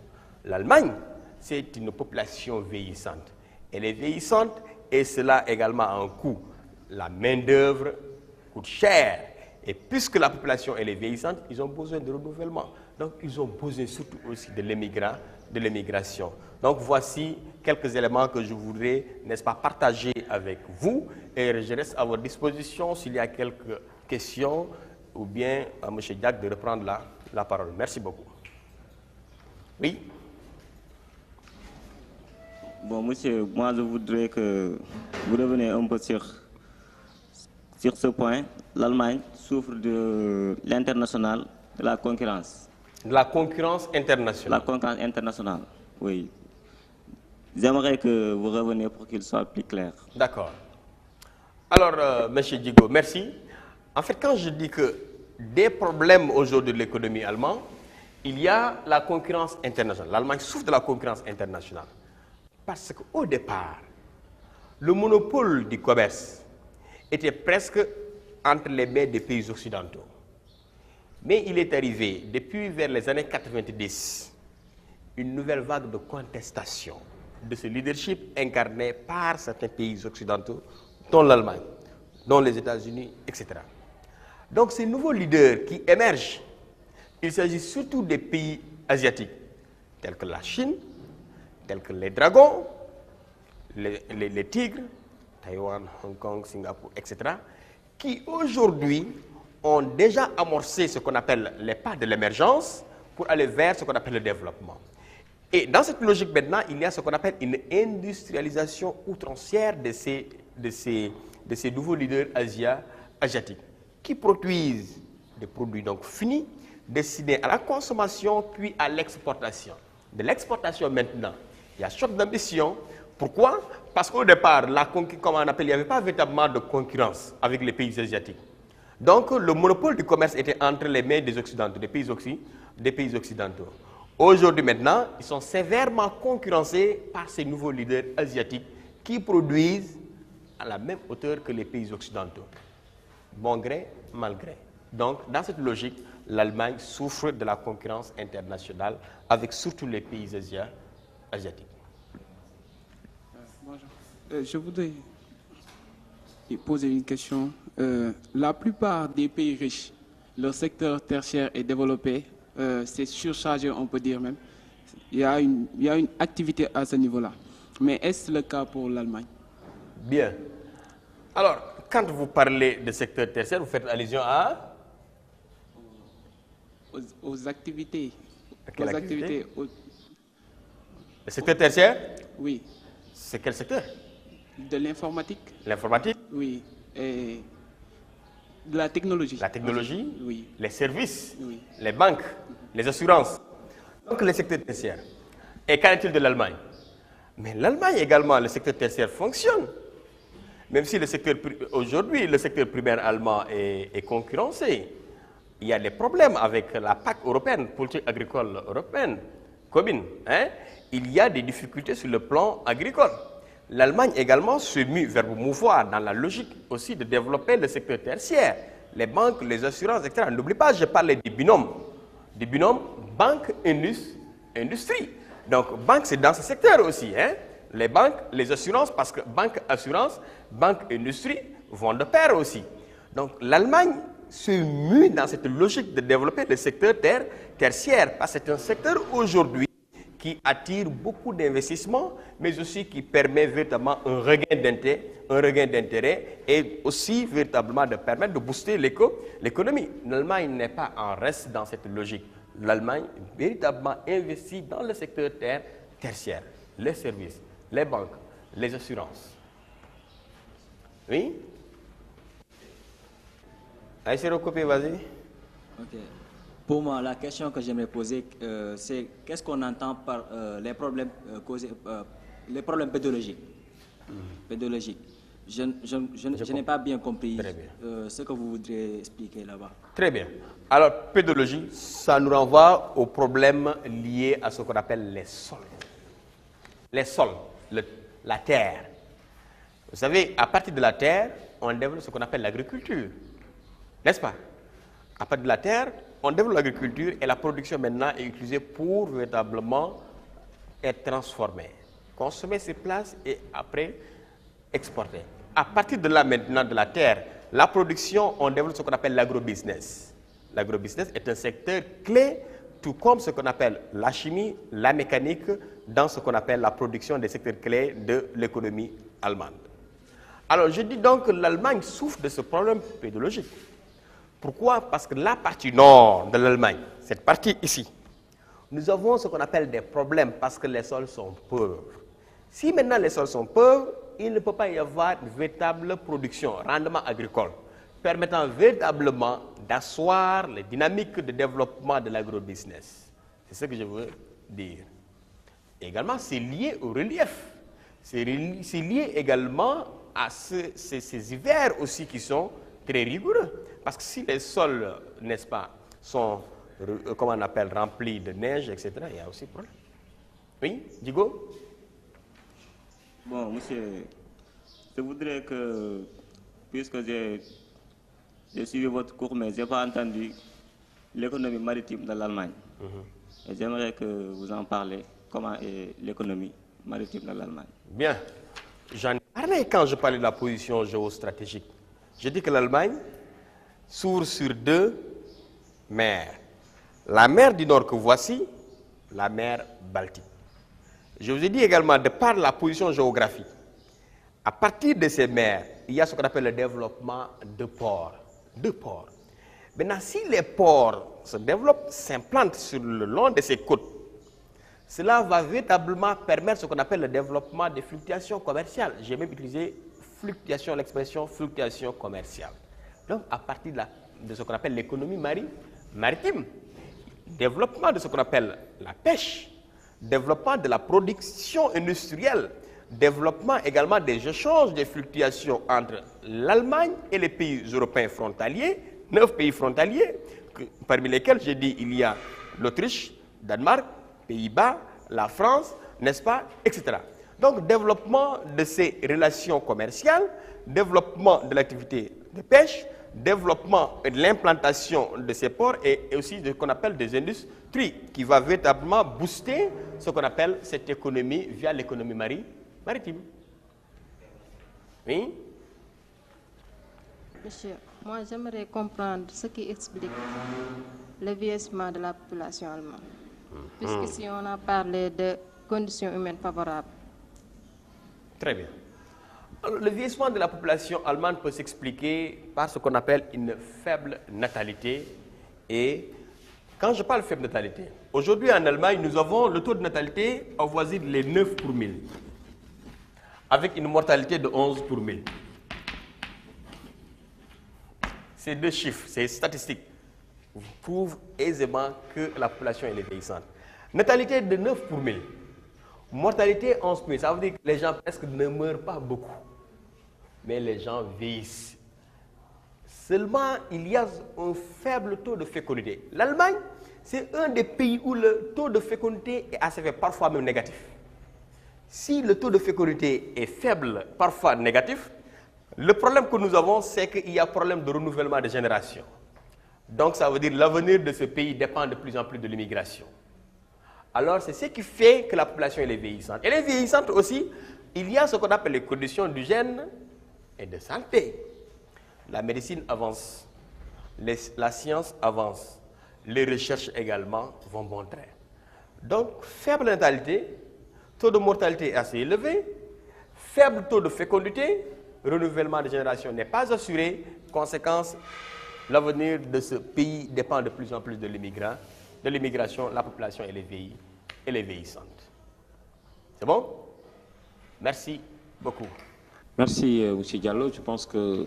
L'Allemagne, c'est une population vieillissante. Elle est vieillissante et cela également a un coût. La main-d'œuvre coûte cher. Et puisque la population elle est vieillissante, ils ont besoin de renouvellement. Donc, ils ont besoin surtout aussi de l'immigration. Donc, voici quelques éléments que je voudrais, n'est-ce pas, partager avec vous. Et je reste à votre disposition s'il y a quelques questions ou bien à M. Diack de reprendre la parole. Merci beaucoup. Oui. Bon, monsieur, moi je voudrais que vous reveniez un peu sur ce point. L'Allemagne souffre de l'international, de la concurrence. De la concurrence internationale. La concurrence internationale, oui. J'aimerais que vous reveniez pour qu'il soit plus clair. D'accord. Alors, M. Digo, merci. En fait, quand je dis que des problèmes aujourd'hui de l'économie allemande, il y a la concurrence internationale. L'Allemagne souffre de la concurrence internationale. Parce qu'au départ, le monopole du commerce était presque entre les mains des pays occidentaux. Mais il est arrivé, depuis vers les années 90, une nouvelle vague de contestation de ce leadership incarné par certains pays occidentaux, dont l'Allemagne, dont les États-Unis, etc. Donc ces nouveaux leaders qui émergent, il s'agit surtout des pays asiatiques, tels que la Chine, tels que les dragons, les tigres, Taïwan, Hong Kong, Singapour, etc., qui aujourd'hui ont déjà amorcé ce qu'on appelle les pas de l'émergence pour aller vers ce qu'on appelle le développement. Et dans cette logique maintenant, il y a ce qu'on appelle une industrialisation outrancière de ces nouveaux leaders asiatiques qui produisent des produits donc finis, destinés à la consommation puis à l'exportation. De l'exportation maintenant, il y a choc d'ambition. Pourquoi? Parce qu'au départ, comme on appelle, il n'y avait pas véritablement de concurrence avec les pays asiatiques. Donc, le monopole du commerce était entre les mains des Occidentaux, des pays occidentaux. Aujourd'hui, maintenant, ils sont sévèrement concurrencés par ces nouveaux leaders asiatiques qui produisent à la même hauteur que les pays occidentaux. Bon gré, mal gré. Donc, dans cette logique, l'Allemagne souffre de la concurrence internationale avec surtout les pays asiatiques. Bonjour. Je voudrais poser une question. La plupart des pays riches, leur secteur tertiaire est développé, c'est surchargé, on peut dire même. Il y a une activité à ce niveau-là. Mais est-ce le cas pour l'Allemagne? Bien. Alors, quand vous parlez de secteur tertiaire, vous faites allusion à aux activités. À quelle activité? Le secteur tertiaire? Oui. C'est quel secteur? De l'informatique. L'informatique? Oui. Et de la technologie. La technologie? Oui. Les services? Oui. Les banques? Les assurances? Donc, le secteur tertiaire. Et qu'en est-il de l'Allemagne? Mais l'Allemagne également, le secteur tertiaire fonctionne. Même si aujourd'hui, le secteur primaire allemand est concurrencé. Il y a des problèmes avec la PAC européenne, politique agricole européenne, commune. Il y a des difficultés sur le plan agricole. L'Allemagne également se mue vers mouvoir dans la logique aussi de développer le secteur tertiaire, les banques, les assurances, etc. N'oublie pas, je parlais des binômes banque-industrie. Donc, banque, c'est dans ce secteur aussi. Les banques, les assurances, parce que banque-assurance, banque-industrie vont de pair aussi. Donc, l'Allemagne se mue dans cette logique de développer le secteur tertiaire, parce que c'est un secteur aujourd'hui qui attire beaucoup d'investissements, mais aussi qui permet véritablement un regain d'intérêt et aussi véritablement de permettre de booster l'économie. L'Allemagne n'est pas en reste dans cette logique. L'Allemagne véritablement investit dans le secteur tertiaire, les services, les banques, les assurances. Oui? Allez, recopier, vas-y. Ok. Pour moi, la question que j'aimerais poser, c'est qu'est-ce qu'on entend par les problèmes causés, les problèmes pédologiques. Pédologiques. Je n'ai pas bien compris ce que vous voudriez expliquer là-bas. Très bien. Alors, pédologie, ça nous renvoie aux problèmes liés à ce qu'on appelle les sols. Les sols, la terre. Vous savez, à partir de la terre, on développe ce qu'on appelle l'agriculture. N'est-ce pas? À partir de la terre, on développe l'agriculture et la production maintenant est utilisée pour véritablement être transformée, consommée sur place et après exportée. À partir de là maintenant, de la terre, la production, on développe ce qu'on appelle l'agrobusiness. L'agrobusiness est un secteur clé tout comme ce qu'on appelle la chimie, la mécanique, dans ce qu'on appelle la production des secteurs clés de l'économie allemande. Alors, je dis donc que l'Allemagne souffre de ce problème pédologique. Pourquoi? Parce que la partie nord de l'Allemagne, cette partie ici, nous avons ce qu'on appelle des problèmes parce que les sols sont pauvres. Si maintenant les sols sont pauvres, il ne peut pas y avoir une véritable production, rendement agricole, permettant véritablement d'asseoir les dynamiques de développement de l'agrobusiness. C'est ce que je veux dire. Également, c'est lié au relief. C'est lié également à ces hivers aussi qui sont très rigoureux. Parce que si les sols, n'est-ce pas, sont, comment on appelle, remplis de neige, etc., il y a aussi problème. Oui, Digo? Bon, monsieur, je voudrais que, puisque j'ai suivi votre cours, mais je n'ai pas entendu l'économie maritime de l'Allemagne. Et j'aimerais que vous en parlez. Comment est l'économie maritime de l'Allemagne? Bien. J'en ai parlé quand je parlais de la position géostratégique. Je dis que l'Allemagne s'ouvre sur deux mers. La mer du Nord que voici, la mer Baltique. Je vous ai dit également, de par la position géographique, à partir de ces mers, il y a ce qu'on appelle le développement de ports. De ports. Maintenant, si les ports se développent, s'implantent sur le long de ces côtes, cela va véritablement permettre ce qu'on appelle le développement des fluctuations commerciales. J'ai même utilisé fluctuation, l'expression fluctuation commerciale. Donc, à partir de ce qu'on appelle l'économie maritime, développement de ce qu'on appelle la pêche, développement de la production industrielle, développement également des échanges, des fluctuations entre l'Allemagne et les pays européens frontaliers, 9 pays frontaliers, parmi lesquels j'ai dit il y a l'Autriche, Danemark, Pays-Bas, la France, n'est-ce pas, etc. Donc, développement de ces relations commerciales, développement de l'activité de pêche, développement et de l'implantation de ces ports et aussi de ce qu'on appelle des industries qui va véritablement booster ce qu'on appelle cette économie via l'économie maritime. Oui? Monsieur, moi j'aimerais comprendre ce qui explique le vieillissement de la population allemande. Puisque si on a parlé de conditions humaines favorables. Très bien. Alors, le vieillissement de la population allemande peut s'expliquer par ce qu'on appelle une faible natalité. Et quand je parle de faible natalité, aujourd'hui en Allemagne, nous avons le taux de natalité avoisine les 9 pour 1000, avec une mortalité de 11 pour 1000. Ces deux chiffres, ces statistiques, prouvent aisément que la population est vieillissante. Natalité de 9 pour 1000, mortalité 11 pour 1000, ça veut dire que les gens presque ne meurent pas beaucoup, mais les gens vieillissent. Seulement, il y a un faible taux de fécondité. L'Allemagne, c'est un des pays où le taux de fécondité est assez faible, parfois même négatif. Si le taux de fécondité est faible, parfois négatif, le problème que nous avons, c'est qu'il y a un problème de renouvellement de génération. Donc, ça veut dire que l'avenir de ce pays dépend de plus en plus de l'immigration. Alors, c'est ce qui fait que la population est vieillissante. Elle est vieillissante aussi, il y a ce qu'on appelle les conditions d'hygiène et de santé. La médecine avance, la science avance, les recherches également vont bon train. Donc, faible natalité, taux de mortalité assez élevé, faible taux de fécondité, renouvellement de génération n'est pas assuré, conséquence, l'avenir de ce pays dépend de plus en plus de l'immigration, la population elle est vieillissante. C'est bon? Merci beaucoup. Merci, M. Diallo. Je pense que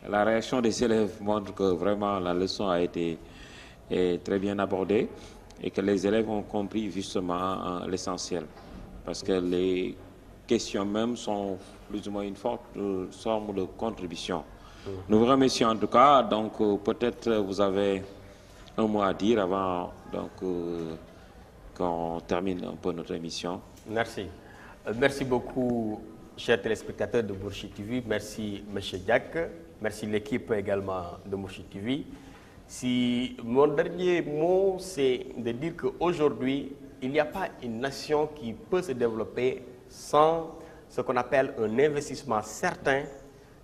la réaction des élèves montre que vraiment la leçon a été très bien abordée et que les élèves ont compris justement l'essentiel. Parce que les questions même sont plus ou moins une forte forme de contribution. Nous vous remercions en tout cas. Donc peut-être vous avez un mot à dire avant qu'on termine un peu notre émission. Merci. Merci beaucoup, chers téléspectateurs de Mourchid TV. Merci, M. Diack. Merci l'équipe également de Mourchid TV. Si mon dernier mot, c'est de dire qu'aujourd'hui, il n'y a pas une nation qui peut se développer sans ce qu'on appelle un investissement certain,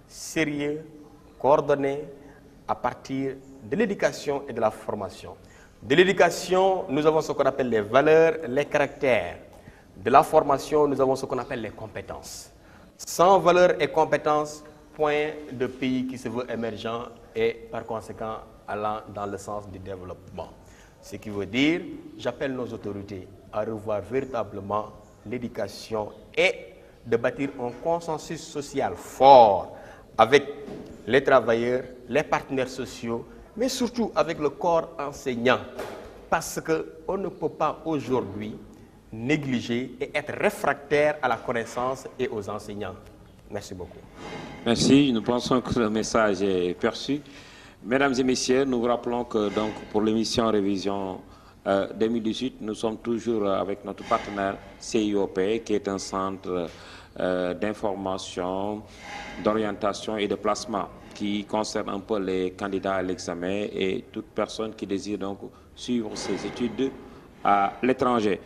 sérieux, coordonné à partir de l'éducation et de la formation. De l'éducation, nous avons ce qu'on appelle les valeurs, les caractères. De la formation, nous avons ce qu'on appelle les compétences. Sans valeurs et compétences, point de pays qui se veut émergent et par conséquent allant dans le sens du développement. Ce qui veut dire, j'appelle nos autorités à revoir véritablement l'éducation et de bâtir un consensus social fort avec les travailleurs, les partenaires sociaux, mais surtout avec le corps enseignant. Parce qu'on ne peut pas aujourd'hui négliger et être réfractaire à la connaissance et aux enseignants. Merci beaucoup. Merci, nous pensons que le message est perçu. Mesdames et messieurs, nous vous rappelons que donc, pour l'émission Révision 2018, nous sommes toujours avec notre partenaire CIOP, qui est un centre d'information, d'orientation et de placement qui concerne un peu les candidats à l'examen et toute personne qui désire donc suivre ses études à l'étranger.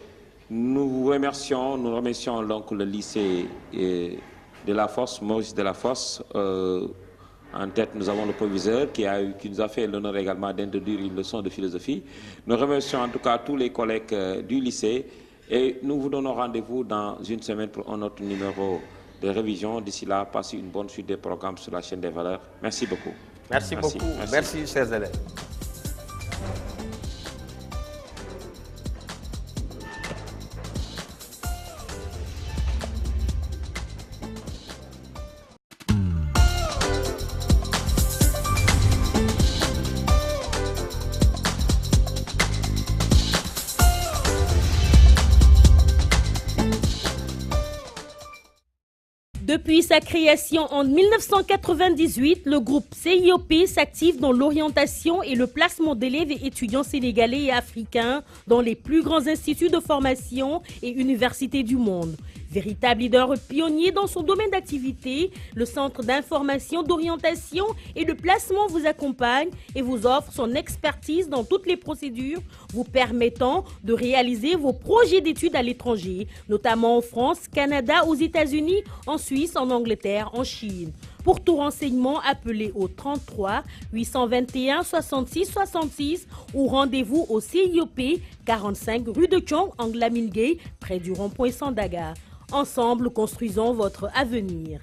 Nous vous remercions, nous remercions donc le lycée de la Fosse, Maurice de la Fosse. En tête, nous avons le proviseur qui nous a fait l'honneur également d'introduire une leçon de philosophie. Nous remercions en tout cas tous les collègues du lycée et nous vous donnons rendez-vous dans une semaine pour un autre numéro de révision. D'ici là, passez une bonne suite des programmes sur la chaîne des valeurs. Merci beaucoup. Merci beaucoup. Merci, chers élèves. Depuis sa création en 1998, le groupe CIOP s'active dans l'orientation et le placement d'élèves et étudiants sénégalais et africains dans les plus grands instituts de formation et universités du monde. Véritable leader pionnier dans son domaine d'activité, le Centre d'information, d'orientation et de placement vous accompagne et vous offre son expertise dans toutes les procédures vous permettant de réaliser vos projets d'études à l'étranger, notamment en France, Canada, aux États-Unis, en Suisse, en Angleterre, en Chine. Pour tout renseignement, appelez au 33 821 66 66 ou rendez-vous au CIOP 45 rue de Tchong, Angle Lamine Gueye, près du rond-point Sandaga. Ensemble, construisons votre avenir.